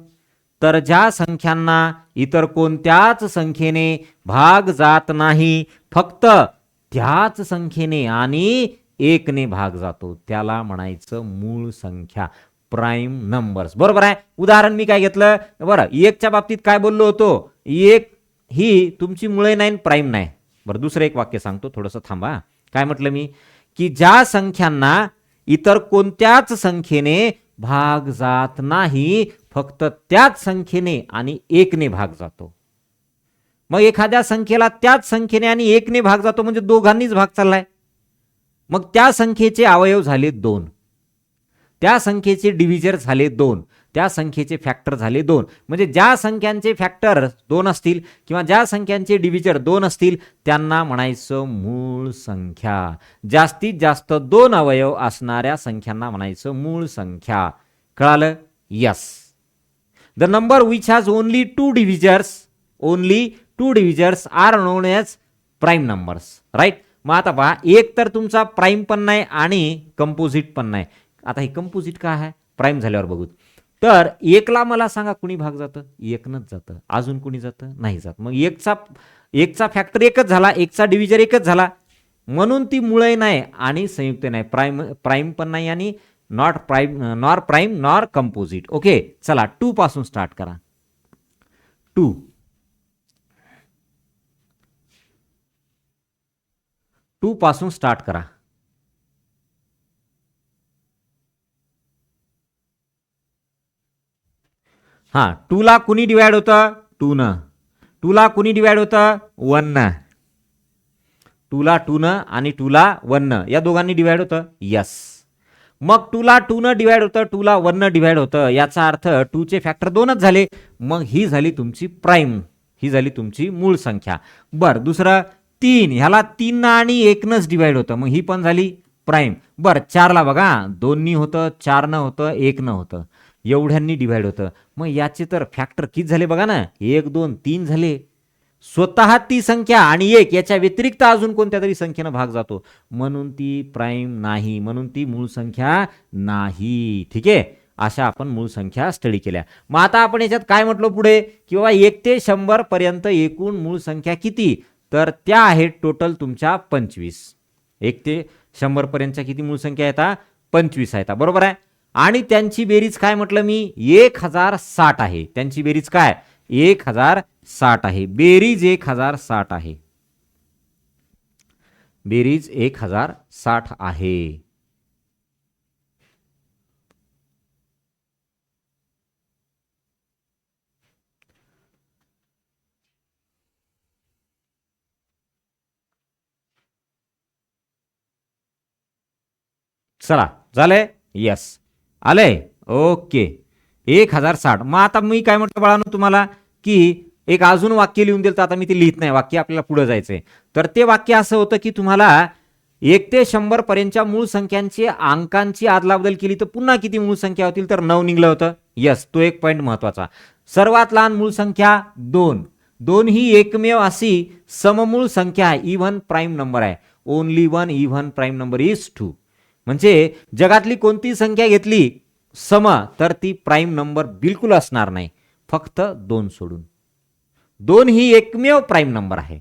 तर ज्या संख्यांना इतर कोणत्याच संख्येने भाग जात नाही, फक्त त्याच संख्येने आणि 1ने भाग जातो, त्याला म्हणायचं मूळ संख्या, प्राईम नंबर्स. बरोबर आहे. उदाहरण मी काय घेतलं बरं, 1च्या बाबतीत काय बोललो होतो? 1 ही तुमची मुळे नाही, प्राईम नाही. बरं, दुसरं एक वाक्य सांगतो, थोडंसं थांबा. काय म्हटलं मी? की ज्या संख्यांना इतर कोणत्याच संख्येने भाग जात नाही, फक्त त्याच संख्येने आणि 1ने भाग जातो. मग एखाद्या संख्येला त्याच संख्येने आणि 1ने भाग जातो म्हणजे दोघांनीच भाग चाललाय. मग त्या संख्येचे अवयव झाले 2, त्या संख्येचे डिव्हिजर झाले 2, त्या संख्येचे फॅक्टर झाले 2. म्हणजे ज्या संख्यांचे फॅक्टर 2 असतील किंवा ज्या संख्यांचे डिव्हिजर 2 असतील त्यांना म्हणायचं मूळ संख्या. जास्तीत जास्त 2 अवयव असणाऱ्या संख्यांना म्हणायचं मूळ संख्या. कळालं? Yes. The number which has only 2 divisors are known as prime numbers. Right. मग आता पहा, एक तर तुमचा प्राईम पण नाही आणि कंपोजिट पण नाही. आता हे कंपोजिट काय आहे? प्राईम झाल्यावर बघू. तर 1ला मला सांगा कुणी भाग जातं? 1नच जातं. अजून कुणी जातं? नाही जात. मग 1चा फॅक्टर 1च झाला, 1चा डिव्हिजर 1च झाला, म्हणून ती मुळे नाही आणि संयुक्त नाही. प्राईम पण नाही आणि not prime nor composite. Okay. चला 2 पासून स्टार्ट करा. 2 पासून स्टार्ट करा. हा, 2ला कुणी डिवाइड होतं? 2 न. टूला कुणी डिवाइड होतं 1 न, टूला 2 न आणि टूला 1 न या दोघांनी डिवाइड होतं यस. मग टूला 2 न डिवाइड होतं, टूला 1 न डिवाइड होतं, याचा अर्थ 2 चे फॅक्टर 2च झाले. मग ही झाली तुमची प्राईम, ही झाली तुमची मूळ संख्या. बर दुसरं 3, ह्याला 3 न आणि 1 नच डिवाइड होतं, मग ही पण झाली प्राईम. बर 4 ला बघा 2 नी होतं, 4 न होतं, 1 न होतं, एवढ्यांनी डिवाइड होतं. मग याचे तर फॅक्टर किती झाले बघा ना, 1 2 3 झाले. स्वतः ती संख्या आणि 1 याच्या व्यतिरिक्त अजून कोणत्या तरी संख्येनं भाग जातो, म्हणून ती प्राईम नाही, म्हणून ती मूळ संख्या नाही. ठीक आहे, अशा आपण मूळ संख्या स्टडी केल्या. मग आता आपण याच्यात काय म्हटलं पुढे, की बाबा 1 ते 100 पर्यंत एकूण मूळ संख्या किती, तर त्या आहेत टोटल तुमच्या 25. 1 ते 100 पर्यंतच्या किती मूळ संख्या येतात, 25 आहेत, बरोबर आहे. आणि त्यांची बेरीज काय म्हटलं मी, 1060 आहे. त्यांची बेरीज काय, 1060 आहे. बेरीज 1060 आहे, बेरीज 1060 आहे. चला झालंय, यस आलंय, ओके 1060. मग आता मी काय म्हटलं बाळांनो तुम्हाला, की एक अजून वाक्य लिहून दिलं, तर आता मी ते लिहित नाही, वाक्य आपल्याला पुढे जायचंय. तर ते वाक्य असं होतं की तुम्हाला 1 ते 100 पर्यंतच्या मूळ संख्यांची अंकांची आदलाबदल केली तर पुन्हा किती मूळ संख्या होतील, तर 9 निघलं होतं. यस, तो एक पॉईंट महत्वाचा. सर्वात लहान मूळ संख्या 2. 2 ही एकमेव अशी सममूळ संख्या आहे, इव्हन प्राईम नंबर आहे. Only one even prime number is 2. म्हणजे जगातली कोणती संख्या घेतली सम, तर ती प्राईम नंबर बिलकुल असणार नाही, फक्त 2 सोडून. 2 ही एकमेव प्राईम नंबर आहे,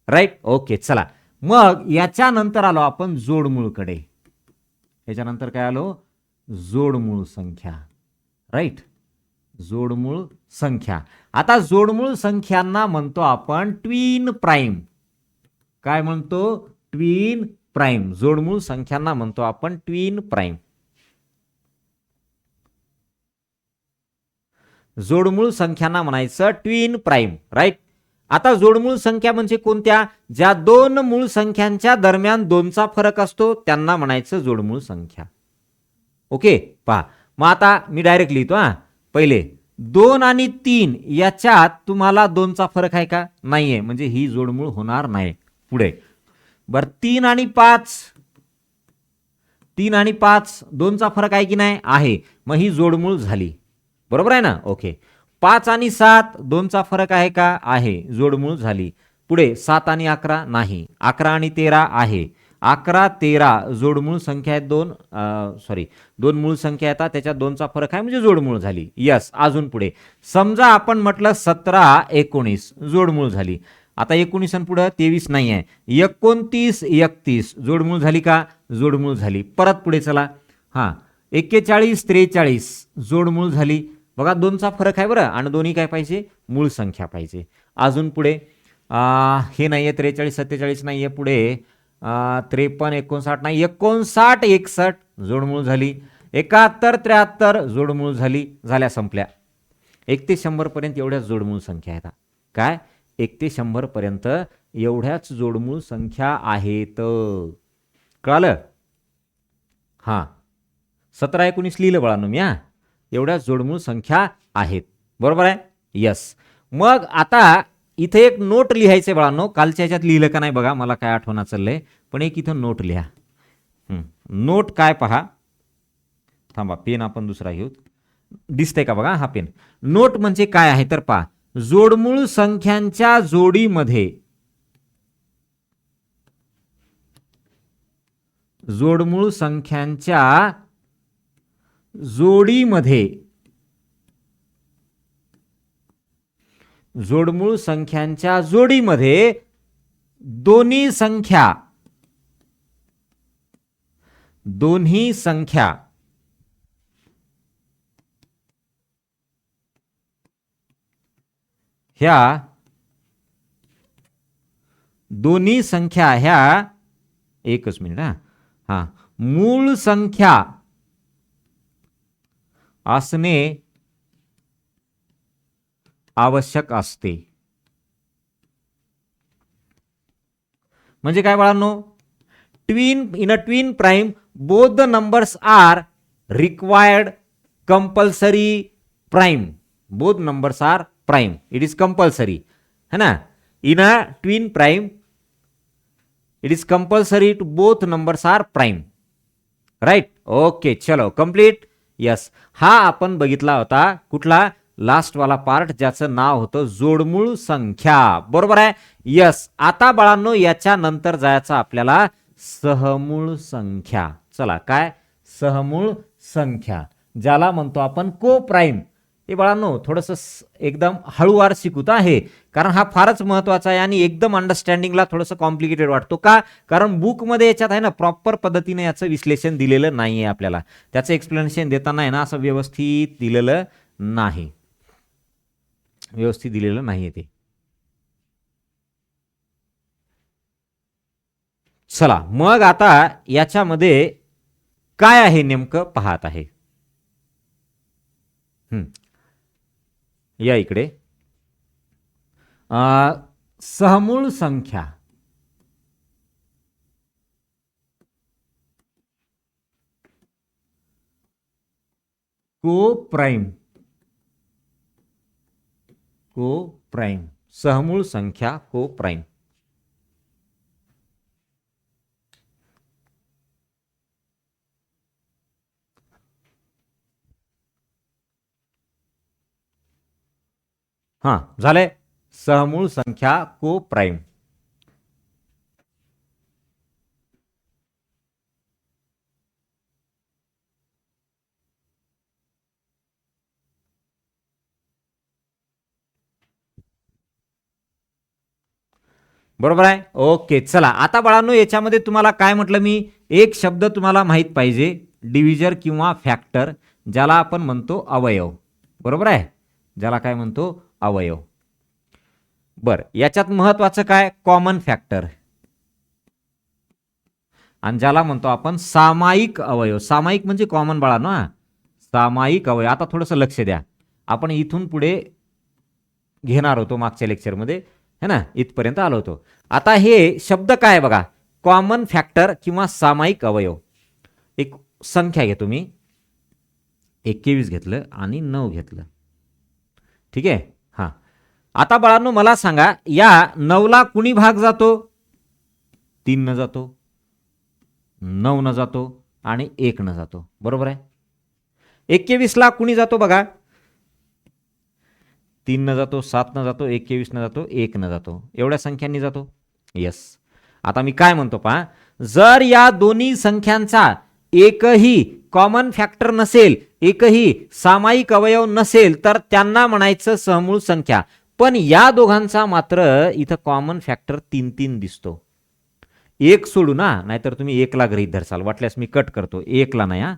राईट. ओके चला, मग याच्यानंतर आलो आपण जोडमूळकडे. याच्यानंतर काय आलो, जोडमूळ संख्या, राईट. जोडमूळ संख्या. आता जोडमूळ संख्यांना म्हणतो आपण ट्विन प्राईम. काय म्हणतो, ट्विन प्राईम. जोडमूळ संख्यांना म्हणतो आपण ट्विन प्राईम. जोडमूळ संख्यांना म्हणायचं ट्विन प्राईम, राईट. आता जोडमूळ संख्या म्हणजे कोणत्या, ज्या दोन मूळ संख्यांच्या दरम्यान 2चा फरक असतो त्यांना म्हणायचं जोडमूळ संख्या. ओके पहा, मग आता मी डायरेक्ट लिहितो. पहिले 2 आणि 3 याच्यात तुम्हाला 2चा फरक आहे का, नाहीये, म्हणजे ही जोडमूळ होणार नाही. पुढे बर 3 आणि 5, 3 आणि 5 2चा फरक आहे की नाही, आहे, मग ही जोडमूळ झाली, बरोबर आहे ना. ओके 5 आणि 7 2चा फरक आहे का, आहे, जोडमूळ झाली. पुढे 7 आणि 11 नाही, 11 आणि 13 आहे, 11 13 जोडमूळ संख्या आहेत, दोन मूळ संख्या येतात त्याच्यात 2चा फरक आहे म्हणजे जोडमूळ झाली. यस, अजून पुढे समजा आपण म्हटलं 17 19 जोडमूळ झाली. आता 19 आणि पुढे 23 नाही आहे, 29 31 जोडमूळ झाली का, जोडमूळ झाली. परत पुढे चला, 41 43 जोडमूळ झाली. बघा 2चा फरक आहे बरं, आणि दोन्ही काय पाहिजे, मूळ संख्या पाहिजे. अजून पुढे हे नाहीये, 43 47 नाहीये. पुढे 53 59 नाही, 59 61 जोडमूळ झाली. 71 73 जोडमूळ झाली. झाल्या, संपल्या. 1 ते 100 पर्यंत एवढ्याच जोडमूळ संख्या आहेत. काय, 1 ते 100 पर्यंत एवढ्याच जोडमूळ संख्या आहेत, कळालं. 17 19 लिहिलं बाळांनो मी. एवढ्या जोडमूळ संख्या आहेत, बरोबर आहे. यस, मग आता इथे एक नोट लिहायचे बाळांनो. कालच्या ह्याच्यात लिहिलं का नाही बघा, मला काय आठवणा चाललंय, पण एक इथं नोट लिहा. नोट काय पहा, थांबा पेन आपण दुसरा घेऊ, दिसतंय का बघा हा पेन. नोट म्हणजे काय आहे तर पहा, जोडमूळ संख्यांच्या जोडीमध्ये, जोडमूळ संख्यांच्या जोडीमध्ये, जोडमूळ संख्यांच्या जोडीमध्ये दोन्ही संख्या ह्या दोन्ही संख्या ह्या, एकच मिनिट, मूळ संख्या असणे आवश्यक असते. म्हणजे काय बाळांनो, in a twin prime both the numbers are required compulsory prime. Both numbers are prime, it is compulsory, है ना. in a twin prime it is compulsory to both numbers are prime, right. Okay, चलो complete. Yes, हा आपण बघितला होता कुठला, last वाला part, ज्याचं नाव होतं जोडमूळ संख्या. बरोबर आहे. यस, आता बाळांनो याच्या नंतर जायचं आपल्याला सहमूळ संख्या. चला, काय सहमूळ संख्या, ज्याला म्हणतो आपण को प्राईम. हे बाळांनो थोडंसं एकदम हळूवार शिकूत आहे, कारण हा फारच महत्वाचा आहे आणि एकदम अंडरस्टँडिंगला थोडंसं कॉम्प्लिकेटेड वाटतो का, कारण बुकमध्ये याच्यात आहे ना प्रॉपर पद्धतीने याचं विश्लेषण दिलेलं नाही आहे आपल्याला. त्याचं एक्सप्लेनेशन देताना आहे ना असं व्यवस्थित दिलेलं नाही, व्यवस्थित दिलेलं नाही ते. चला मग आता याच्यामध्ये काय आहे नेमकं पाहत आहे. या इकडे सहमूळ संख्या, को प्राइम, को प्राइम, सहमूळ संख्या को प्राइम. हां, झालंय. सहमूळ संख्या को प्राइम. बरोबर आहे. ओके, चला आता बाळांनो याच्यामध्ये तुम्हाला काय म्हटलं मी, एक शब्द तुम्हाला माहित पाहिजे, डिव्हिजर किंवा फॅक्टर, ज्याला आपण म्हणतो अवयव. बरोबर आहे, ज्याला काय म्हणतो अवयव. बर, याच्यात महत्वाचं काय, कॉमन फॅक्टर, आणि ज्याला म्हणतो आपण सामायिक अवयव. सामायिक म्हणजे कॉमन बाळांनो, सामायिक अवयव. आता थोडंसं लक्ष द्या, आपण इथून पुढे घेणार होतो मागच्या लेक्चरमध्ये, है ना, इथपर्यंत आलो होतो. आता हे शब्द काय बघा, कॉमन फॅक्टर किंवा सामायिक अवयव. एक संख्या घेतो मी, 21 घेतलं आणि 9 घेतलं, ठीक आहे. हां, आता बाळांनो मला सांगा, या 9ला कुणी भाग जातो, 3 न जातो, 9 न जातो आणि 1 न जातो. बरोबर आहे. 21ला कुणी जातो बघा, 3 न जातो, 7 न जातो, 21 न जातो, 1 न जातो, एवढ्या संख्यांनी जातो. यस, आता मी काय म्हणतो पहा, जर या दोन्ही संख्यांचा एकही कॉमन फॅक्टर नसेल, एकही सामायिक अवयव नसेल, तर त्यांना म्हणायचं सहमूळ संख्या. पण या दोघांचा मात्र इथं कॉमन फॅक्टर 3 दिसतो. एक सोडू ना, नाहीतर तुम्ही 1ला गृहीत धरसाल, वाटल्यास मी कट करतो, 1ला नाही,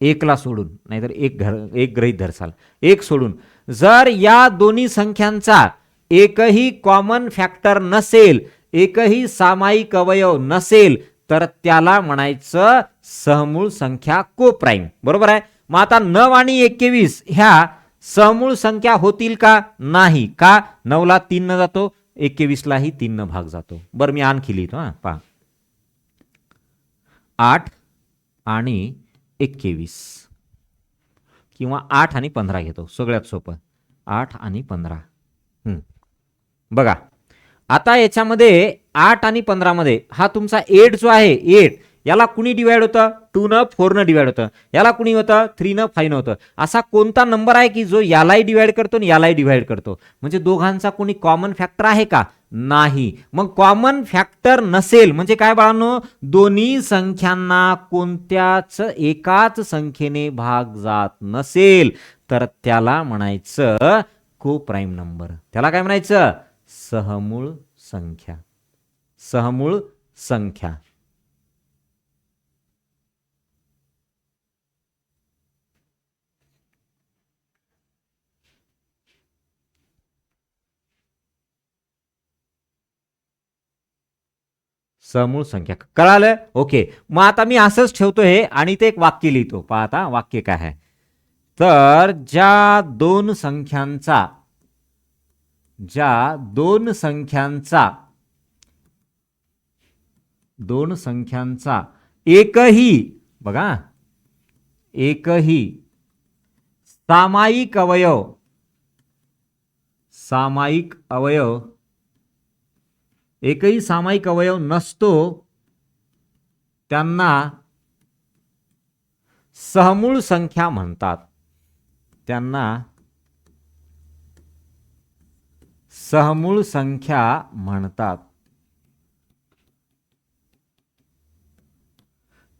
1ला सोडून, नाहीतर एक गृहीत धरसाल, 1 सोडून. जर या दोन्ही संख्यांचा एकही कॉमन फॅक्टर नसेल, एकही सामायिक अवयव नसेल, तर त्याला म्हणायचं सहमूळ संख्या को प्राइम. बरोबर आहे. मग आता 9 आणि 21 ह्या सहमूळ संख्या होतील का, नाही. का, 9ला 3 न जातो, 21लाही 3 न भाग जातो. बरं, मी आणखी लिहितो, हा पहा, 8 आणि 21 किंवा 8 आणि 15 घेतो, सगळ्यात सोपं, 8 आणि 15. बघा आता याच्यामध्ये 8 आणि 15 मध्ये हा तुमचा 8 जो आहे, 8 याला कुणी डिवाइड होतं, 2 न 4 न डिवाइड होतं, याला कुणी होतं 3 न 5 न होतं. असा कोणता नंबर आहे की जो यालाही डिवाइड करतो आणि यालाही डिवाइड करतो, म्हणजे दोघांचा कोणी कॉमन फॅक्टर आहे का, नाही. मग कॉमन फॅक्टर नसेल म्हणजे काय बाळांनो, दोन्ही संख्यांना कोणत्याच एकाच संख्येने भाग जात नसेल, तर त्याला म्हणायचं को प्राइम नंबर. त्याला काय म्हणायचं, सहमूळ संख्या. सहमूळ संख्या. समूळ संख्या. कळालं. ओके, मग आता मी असंच ठेवतो हे आणि ते एक वाक्य लिहितो. पहा आता वाक्य काय आहे, तर ज्या दोन संख्यांचा दोन संख्यांचा एकही, बघा, एकही सामायिक अवयव, सामायिक अवयव, एकही सामायिक अवयव नसतो त्यांना सहमूळ संख्या म्हणतात. त्यांना सहमूळ संख्या म्हणतात.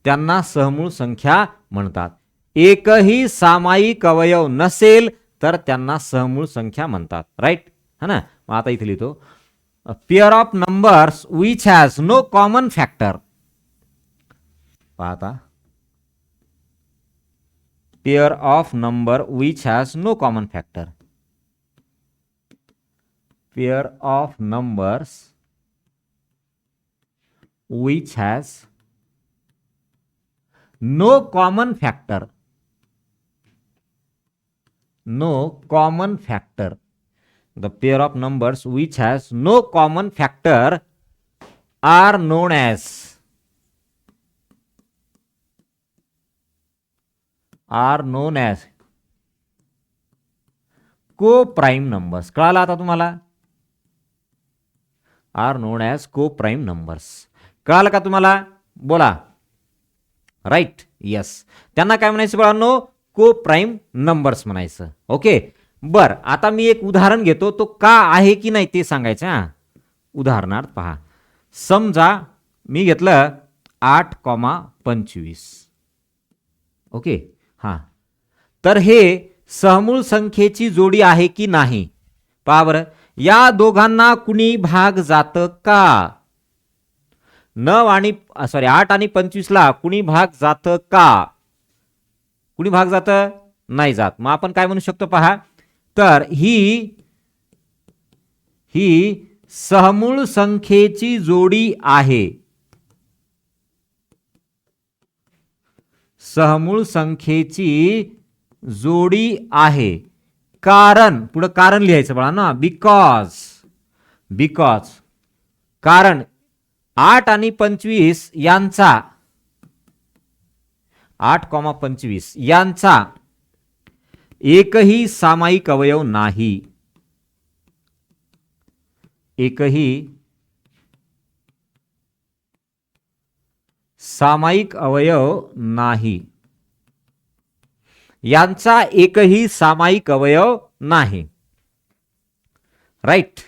त्यांना सहमूळ संख्या म्हणतात. एकही सामायिक अवयव नसेल तर त्यांना सहमूळ संख्या म्हणतात. राईट, है ना. मग आता इथे लिहितो, pair of numbers which has no common factor. पाहता, pair of number which has no common factor. Pair of numbers which has no common factor, no common factor. The pair of numbers which has no common factor are known as co-prime numbers. कळालं आता तुम्हाला? are known as co-prime numbers. कळालं का तुम्हाला? बोला. Right, yes. त्यांना काय म्हणायचं बाळांनो? को प्राईम नंबर्स म्हणायचं. ओके, बर. आता मी एक उदाहरण घेतो, तो का आहे की नाही ते सांगायचं. हा, उदाहरणार्थ पहा. समजा मी घेतलं 8,25. ओके, हा, तर हे सहमूळ संख्येची जोडी आहे की नाही पहा बरं. या दोघांना कुणी भाग जातं का? 8 आणि 25 ला कुणी भाग जातं का? कुणी भाग जातं? नाही जात. मग आपण काय म्हणू शकतो पहा, तर ही सहमूळ संख्येची जोडी आहे. सहमूळ संख्येची जोडी आहे. कारण, पुढे कारण लिहायचं बाळा ना, बिकॉज कारण 8 आणि 25 यांचा 8,25 यांचा एकही सामायिक अवयव नाही. एकही सामायिक अवयव नाही. यांचा एकही सामायिक अवयव नाही. राईट,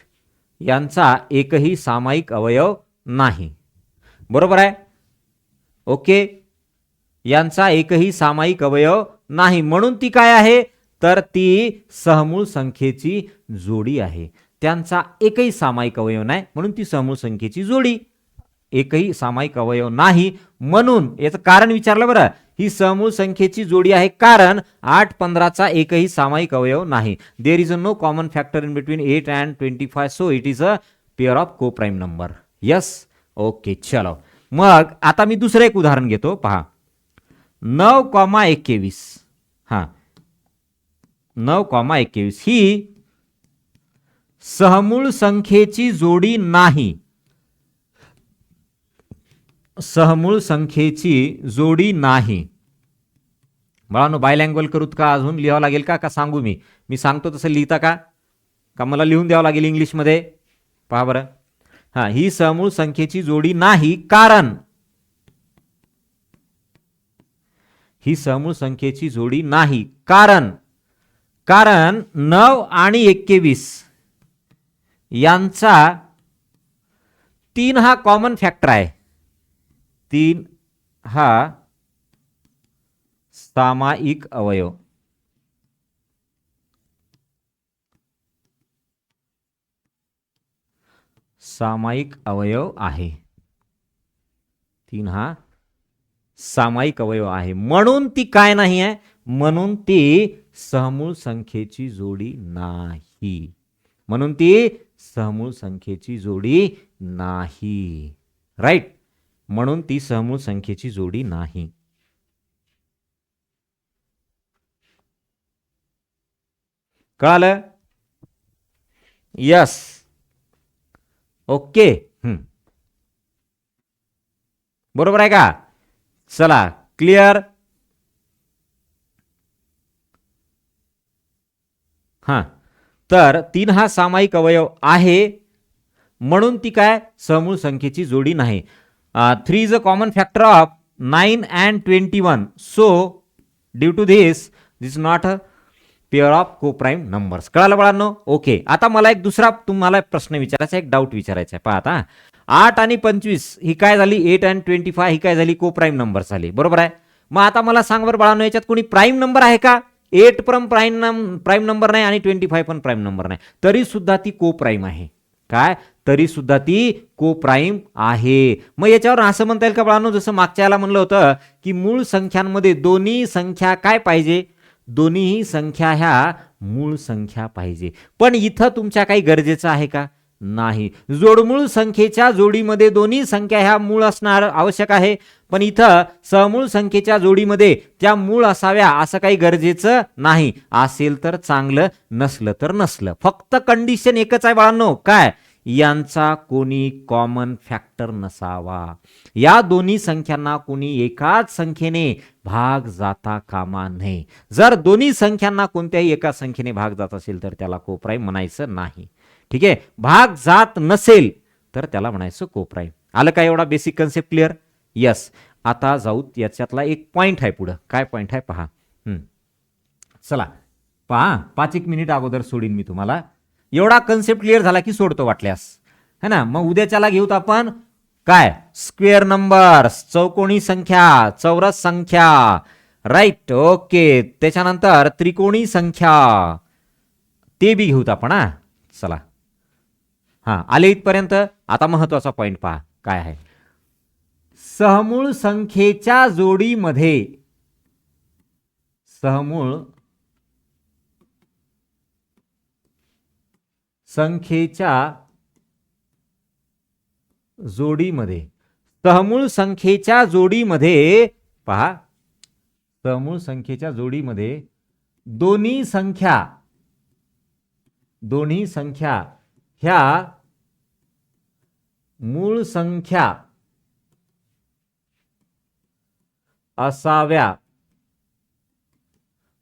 यांचा एकही सामायिक अवयव नाही. बरोबर आहे. ओके, यांचा एकही सामायिक अवयव नाही, म्हणून ती काय आहे? तर ती सहमूळ संख्येची जोडी आहे. त्यांचा एकही सामायिक अवयव नाही, म्हणून ती सहमूळ संख्येची जोडी. एकही सामायिक अवयव नाही म्हणून याचं कारण विचारलं बरं. ही सहमूळ संख्येची जोडी आहे कारण 8-15चा एकही सामायिक अवयव नाही. There is no common factor in between 8 and 25, so it is a pair of co prime number. Yes, okay, चलो. मग आता मी दुसरं एक उदाहरण घेतो, पहा. 9,21. हा, 9,21 ही सहमूळ संख्येची जोडी नाही. सहमूळ संख्येची जोडी नाही. बाळांनो, बायलँग्वेज करूत का? अजून लिहावं लागेल का सांगू मी सांगतो तसं लिहिता का मला लिहून द्यावं लागेल इंग्लिशमध्ये? पहा बरं. हा, ही सहमूळ संख्येची जोडी नाही कारण, ही सहमूळ संख्येची जोडी नाही कारण 9 आणि 21 यांचा 3 हा कॉमन फॅक्टर आहे. 3 हा सामायिक अवयव. सामायिक अवयव आहे. 3 हा सामायिक अवयव आहे, म्हणून ती काय नाही आहे? म्हणून ती सहमूळ संख्येची जोडी नाही. म्हणून ती सहमूळ संख्येची जोडी नाही. राईट, म्हणून ती सहमूळ संख्येची जोडी नाही. कळालं? Yes, okay. बरोबर आहे का? चला, क्लिअर. हां, तर 3 हा सामायिक अवयव आहे, म्हणून ती काय समूळ संख्येची जोडी नाही. 3 is a common factor of 9 and 21. So due to this this not a pair of coprime numbers. कळालं बाळांनो? ओके. आता मला एक दुसरा तुम्हाला प्रश्न विचारायचा, एक डाऊट विचारायचा आहे. पहा आता, 8 आणि 25 ही काय झाली, 8 अँड 25 ही काय झाली, कोप्राईम नंबर झाली. बरोबर आहे. मग आता मला सांग बरं बाळांनो, याच्यात कोणी प्राईम नंबर आहे का? 8 पण प्राईम नंबर नाही आणि 25 पण प्राईम नंबर नाही, तरी सुद्धा ती कोप्राईम आहे. काय? तरी सुद्धा ती कोप्राईम आहे. मग याच्यावर असं म्हणता येईल का बाळांनो, जसं मागच्या याला म्हणलं होतं की मूळ संख्यांमध्ये दोन्ही संख्या काय पाहिजे, दोन्हीही संख्या ह्या मूळ संख्या पाहिजे. पण इथं तुमच्या काही गरजेचं आहे का? नाही. जोडमूळ संख्येच्या जोडीमध्ये दोन्ही संख्या ह्या मूळ असणार आवश्यक आहे, पण इथं समूळ संख्येच्या जोडीमध्ये त्या मूळ असाव्या असं काही गरजेचं नाही. असेल तर चांगलं, नसलं तर नसलं. फक्त कंडिशन एकच आहे बाळांनो, काय? यांचा कोणी कॉमन फॅक्टर नसावा. या दोन्ही संख्यांना कोणी एकाच संख्येने भाग जाता कामा नये. जर दोन्ही संख्यांना कोणत्याही एका संख्येने भाग जात असेल तर त्याला कोप्राईम म्हणायचं नाही. ठीक आहे. भाग जात नसेल तर त्याला म्हणायचं कोप्राईम. आलं का? एवढा बेसिक कन्सेप्ट क्लिअर? यस. आता जाऊ याच्यातला एक पॉइंट आहे पुढं. काय पॉइंट आहे पहा. चला पहा, 5-1 मिनिट अगोदर सोडीन मी तुम्हाला. एवढा कन्सेप्ट क्लिअर झाला की सोडतो वाटल्यास, है ना. मग उद्याच्याला घेऊत आपण काय, स्क्वेअर नंबर्स, चौकोनी संख्या, चौरस संख्या, राईट. ओके. त्याच्यानंतर त्रिकोणी संख्या, ते बी घेऊत आपण. हा, चला. हा, आले इथपर्यंत. आता महत्वाचा पॉइंट पहा काय आहे. सहमूळ संख्येच्या जोडीमध्ये, सहमूळ संख्येच्या जोडीमध्ये, सहमूळ संख्येच्या जोडीमध्ये पहा, सहमूळ संख्येच्या जोडीमध्ये दोन्ही संख्या ह्या मूळ संख्या असाव्या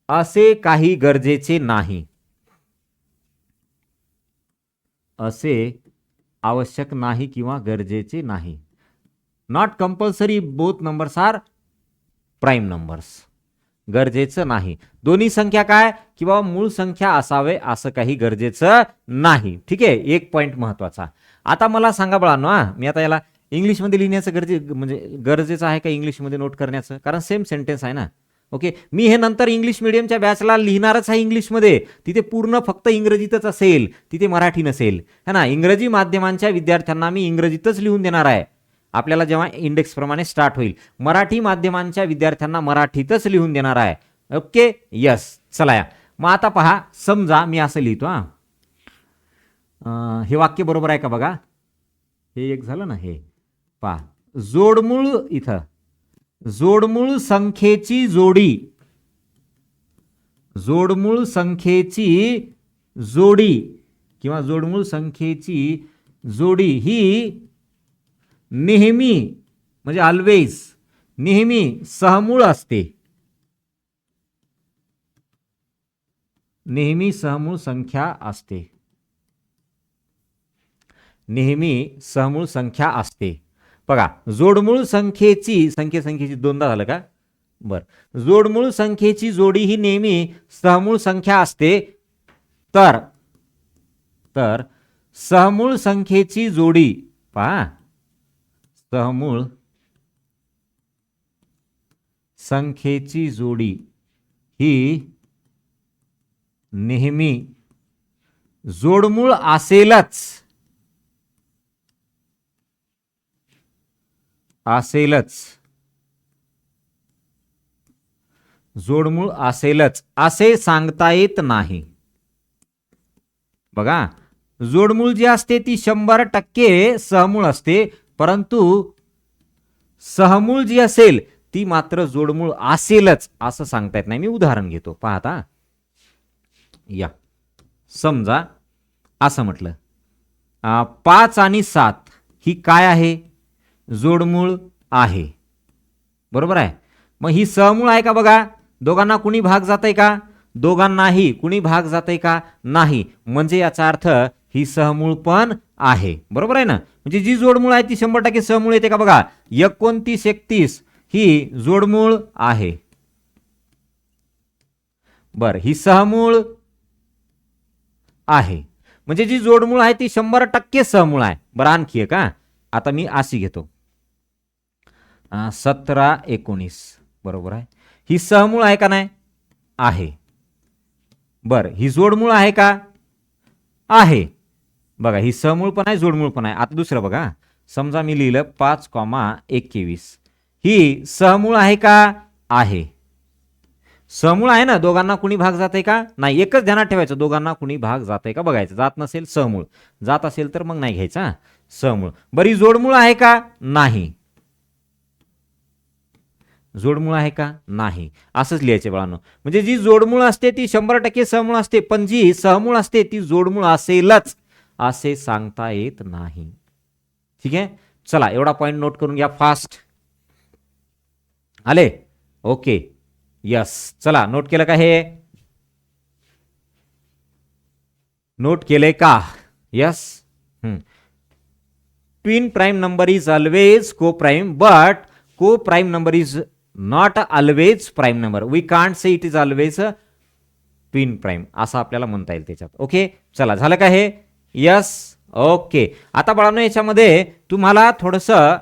असे काही गरजेचे नाही. असे आवश्यक नाही किंवा गरजेचे नाही. Not compulsory both numbers are prime numbers. गरजेचं नाही. दोन्ही संख्या काय किंवा मूळ संख्या असावे असं काही गरजेचं नाही. ठीक आहे. एक पॉइंट महत्वाचा. आता मला सांगा बाळांनो, मी आता याला इंग्लिशमध्ये लिहिण्याचं म्हणजे गरजेचं आहे का इंग्लिशमध्ये नोट करण्याचं? कारण सेम सेंटेन्स आहे ना. ओके. मी हे नंतर इंग्लिश मिडियमच्या बॅचला लिहिणारच आहे इंग्लिशमध्ये. तिथे पूर्ण फक्त इंग्रजीतच असेल, तिथे मराठी नसेल, है ना. इंग्रजी माध्यमांच्या विद्यार्थ्यांना मी इंग्रजीतच लिहून देणार आहे. आपल्याला जेव्हा इंडेक्स प्रमाणे स्टार्ट होईल, मराठी माध्यमांच्या विद्यार्थ्यांना मराठीतच लिहून देणार आहे. ओके. यस. चला या. मग आता पहा, समजा मी असं लिहितो. हे वाक्य बरोबर आहे का बघा. हे एक झालं ना. हे पहा, जोडमूळ, इथं जोडमूळ संख्येची जोडी, जोडमूळ संख्येची जोडी किंवा जोडमूळ संख्येची जोडी ही नेहमी, म्हणजे ऑलवेज, नेहमी सहमूळ असते. नेहमी सहमूळ संख्या असते. नेहमी सहमूळ संख्या असते. बघा, जोडमूळ संख्येची दोनदा झालं का? बर. जोडमूळ संख्येची जोडी ही नेहमी सहमूळ संख्या असते. तर सहमूळ संख्येची जोडी पहा, सहमूळ संख्येची जोडी ही नेहमी जोडमूळ असेलच, जोडमूळ असेलच असे सांगता येत नाही. बघा, जोडमूळ जी असते ती 100% सहमूळ असते, परंतु सहमूळ जी असेल ती मात्र जोडमूळ असेलच असं सांगता येत नाही. मी उदाहरण घेतो, पाहता या. समजा असं म्हटलं, 5 आणि 7 ही काय आहे? जोडमूळ आहे. बरोबर आहे. मग ही सहमूळ आहे का बघा, दोघांना कुणी भाग जातंय का, दोघांनाही कुणी भाग जातंय का, नाही. म्हणजे याचा अर्थ ही सहमूळ पण आहे. बरोबर आहे ना. म्हणजे जी जोडमूळ आहे ती 100% सहमूळ येते का बघा. 29 31 ही जोडमूळ आहे. बर, ही सहमूळ आहे. म्हणजे जी जोडमूळ आहे ती 100% सहमूळ आहे. बरं, आणखी एक हा, आता मी अशी घेतो 17 19. बरोबर आहे. ही सहमूळ आहे का नाही, आहे. बर, ही जोडमूळ आहे का, आहे. बघा, ही सहमूळ पण आहे, जोडमूळ पण आहे. आता दुसरं बघा, समजा मी लिहिलं 5,21. ही सहमूळ आहे का, आहे. सहमूळ आहे ना, दोघांना कुणी भाग जाते का, नाही. एकच ध्यानात ठेवायचं, दोघांना कुणी भाग जाते का बघायचं. जात नसेल सहमूळ, जात असेल तर मग नाही घ्यायचा सहमूळ. बरी जोडमूळ आहे का, नाही. जोडमूळ आहे का, नाही. असंच लिहायचे बाळांनो. म्हणजे जी जोडमूळ असते ती 100% सहमूळ असते, पण जी सहमूळ असते ती जोडमूळ असेलच असे सांगता येत नाही. ठीक आहे. चला, एवढा पॉइंट नोट करून घ्या फास्ट. आले, ओके, यस. चला, नोट केलं का, हे नोट केले का, yes. Twin prime number is always co prime, but co prime number is not always prime number. We can't say it is always twin prime, असं आपल्याला म्हणता येईल त्याच्यात. ओके, चला, झालं का हे, यस. ओके. आता बाळांनो, याच्यामध्ये तुम्हाला थोडंसं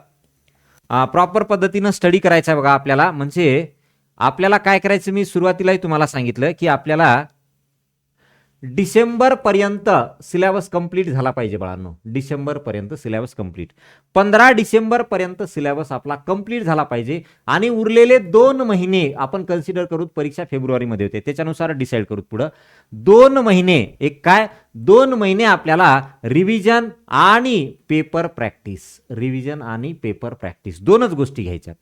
प्रॉपर पद्धतीनं स्टडी करायचं आहे बघा आपल्याला. म्हणजे आपल्याला काय करायचं, मी सुरुवातीलाही तुम्हाला सांगितलं की आपल्याला डिसेंबर पर्यंत सिलेबस कंप्लीट झाला पाहिजे बाळांनो. डिसेंबर पर्यंत सिलेबस कंप्लीट, 15 डिसेंबर पर्यंत सिलेबस आपला कंप्लीट झाला पाहिजे. आणि उरलेले 2 महिने आपण कन्सिडर करू, परीक्षा फेब्रुवारीमध्ये होते त्याच्यानुसार डिसाईड करू पुढं. 2 महिने, एक काय, 2 महिने आपल्याला रिव्हिजन आणि पेपर प्रॅक्टिस, रिव्हिजन आणि पेपर प्रॅक्टिस दोनच गोष्टी घ्यायच्या.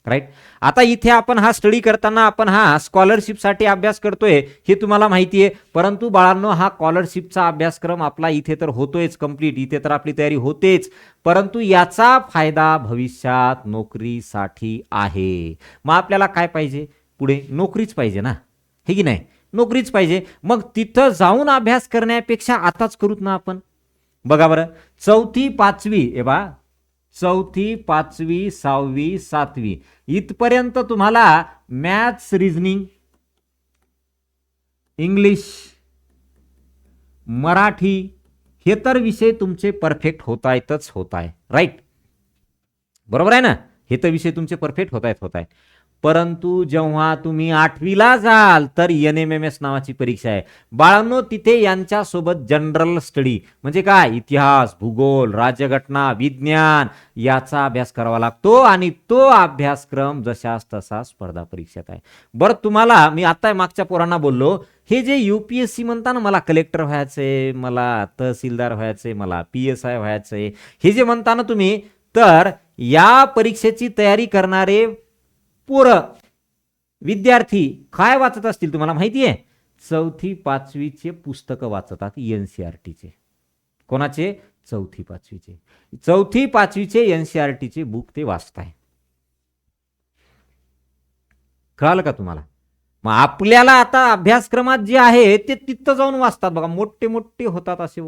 राईट. आता इथे आपण हा स्टडी करताना आपण हा स्कॉलरशिपसाठी अभ्यास करतोय हे तुम्हाला माहिती आहे. परंतु बाळांनो, हा स्कॉलरशिपचा अभ्यासक्रम आपला इथे तर होतोयच कंप्लीट, इथे तर आपली तयारी होतेच. परंतु याचा फायदा भविष्यात नोकरीसाठी आहे. मग आपल्याला काय पाहिजे, पुढे नोकरीच पाहिजे ना, हे की नाही, नोकरीच पाहिजे. मग तिथं जाऊन अभ्यास करण्यापेक्षा आताच करूत ना आपण. बघा बरं, 4थी 5वी, ए बा 4थी 5वी 6वी 7वी इथपर्यंत तुम्हाला मॅथ्स, रिझनिंग, इंग्लिश, मराठी हे तर विषय तुमचे परफेक्ट होत आहेतच होत आहे. राईट, बरोबर आहे ना, हे तर विषय तुमचे परफेक्ट होत आहेत. परंतु जेव्हा तुम्ही 8वीला जाल तर NMMS नावाची परीक्षा आहे बाळांनो. तिथे यांच्यासोबत जनरल स्टडी म्हणजे काय, इतिहास, भूगोल, राज्यघटना, विज्ञान याचा अभ्यास करावा लागतो. आणि तो अभ्यासक्रम जशास तसा स्पर्धा परीक्षेत आहे. बरं, तुम्हाला मी आता मागच्या पोरांना बोललो, हे जे UPSC म्हणता ना, मला कलेक्टर व्हायचंय, मला तहसीलदार व्हायचंय, मला PSI व्हायचंय, हे जे म्हणता ना तुम्ही, तर या परीक्षेची तयारी करणारे पोरं, विद्यार्थी काय वाचत असतील तुम्हाला माहिती आहे? 4थी 5वीचे पुस्तकं वाचतात, NCERTचे. कोणाचे? 4थी 5वीचे. 4थी 5वीचे NCERTचे बुक ते वाचताय. कळालं का तुम्हाला? मग आपल्याला आता अभ्यासक्रमात जे आहे ते तिथं जाऊन वाचतात बघा, मोठे मोठे होतात असे.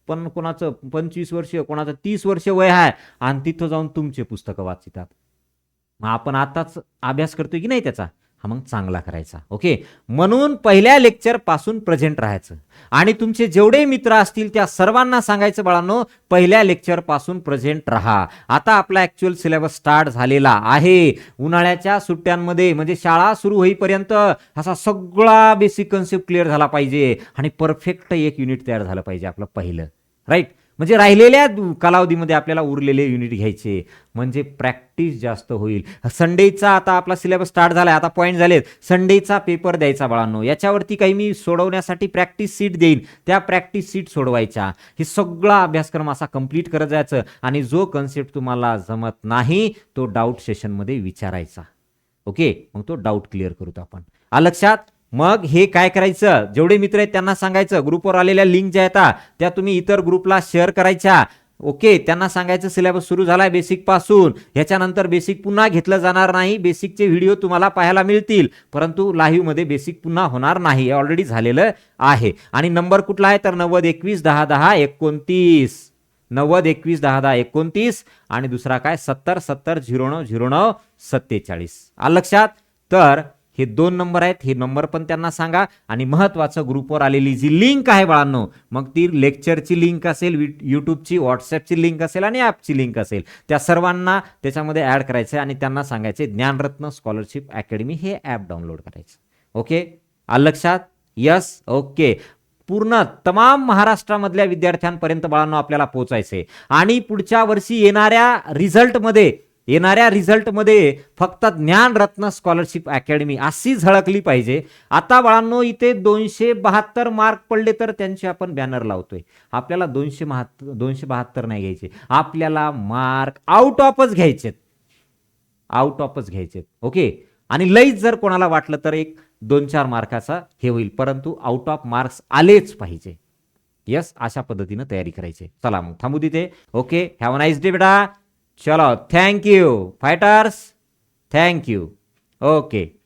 पण कोणाचं 25 वर्ष, कोणाचं 30 वर्ष वय आहे आणि तिथं जाऊन तुमचे पुस्तकं वाचतात. मग आपण आताच अभ्यास करतोय की नाही त्याचा, हा मग चांगला करायचा. ओके, म्हणून पहिल्या लेक्चर पासून प्रेझेंट राहायचं. आणि तुमचे जेवढे मित्र असतील त्या सर्वांना सांगायचं, बाळांनो पहिल्या लेक्चर पासून प्रेझेंट राहा. आता आपला ऍक्च्युअल सिलेबस स्टार्ट झालेला आहे. उन्हाळ्याच्या सुट्ट्यांमध्ये म्हणजे शाळा सुरू होईपर्यंत असा सगळा बेसिक कन्सेप्ट क्लिअर झाला पाहिजे आणि परफेक्ट एक युनिट तयार झालं पाहिजे आपलं पहिलं. राईट, म्हणजे राहिलेल्या कालावधीमध्ये आपल्याला उरलेले युनिट घ्यायचे, म्हणजे प्रॅक्टिस जास्त होईल. संडेचा आता आपला सिलेबस स्टार्ट झालाय, आता पॉईंट झालेत. संडेचा पेपर द्यायचा बाळांनो, याच्यावरती काही मी सोडवण्यासाठी प्रॅक्टिस सीट देईन, त्या प्रॅक्टिस सीट सोडवायच्या. हे सगळा अभ्यासक्रम असा कंप्लीट करत जायचं. आणि जो कन्सेप्ट तुम्हाला जमत नाही तो डाऊट सेशनमध्ये विचारायचा. ओके, मग तो डाऊट क्लिअर करूत आपण. आलं लक्षात? मग हे काय करायचं, जेवढे मित्र आहेत त्यांना सांगायचं, ग्रुपवर आलेल्या लिंक ज्या आहेत त्या तुम्ही इतर ग्रुपला शेअर करायच्या. ओके, त्यांना सांगायचं सिलेबस सुरू झालाय बेसिक पासून, ह्याच्यानंतर बेसिक पुन्हा घेतलं जाणार नाही. बेसिकचे व्हिडिओ तुम्हाला पाहायला मिळतील, परंतु लाईव्ह मध्ये बेसिक पुन्हा होणार नाही, हे ऑलरेडी झालेलं आहे. आणि नंबर कुठला आहे तर 9021101029, 9021101029, आणि दुसरा काय 7070090947. आलं लक्षात? तर हे 2 नंबर आहेत, हे नंबर पण त्यांना सांगा. आणि महत्वाचं, ग्रुपवर आलेली जी लिंक आहे बाळांनो, मग ती लेक्चरची लिंक असेल, युट्यूबची, व्हॉट्सअपची लिंक असेल आणि ॲपची लिंक असेल, त्या सर्वांना त्याच्यामध्ये ॲड करायचं आणि त्यांना सांगायचे ज्ञानरत्न स्कॉलरशिप अकॅडमी हे ॲप डाउनलोड करायचं. ओके, आलं लक्षात? Yes, okay. पूर्ण तमाम महाराष्ट्रामधल्या विद्यार्थ्यांपर्यंत बाळांनो आपल्याला पोहोचायचे. आणि पुढच्या वर्षी येणाऱ्या रिझल्टमध्ये फक्त ज्ञानरत्न स्कॉलरशिप अकॅडमी अशी झळकली पाहिजे. आता बाळांनो इथे 272 मार्क पडले तर त्यांचे आपण बॅनर लावतोय. आपल्याला 272 नाही घ्यायचे, आपल्याला मार्क आउट ऑफच घ्यायचेत, ओके. आणि लईच जर कोणाला वाटलं तर एक 2-4 मार्काचा हे होईल, परंतु आउट ऑफ मार्क्स आलेच पाहिजे. यस, अशा पद्धतीनं तयारी करायची. चला मग थांबू तिथे. Okay, have a nice day बेटा. चलो, thank you fighters, thank you. Okay.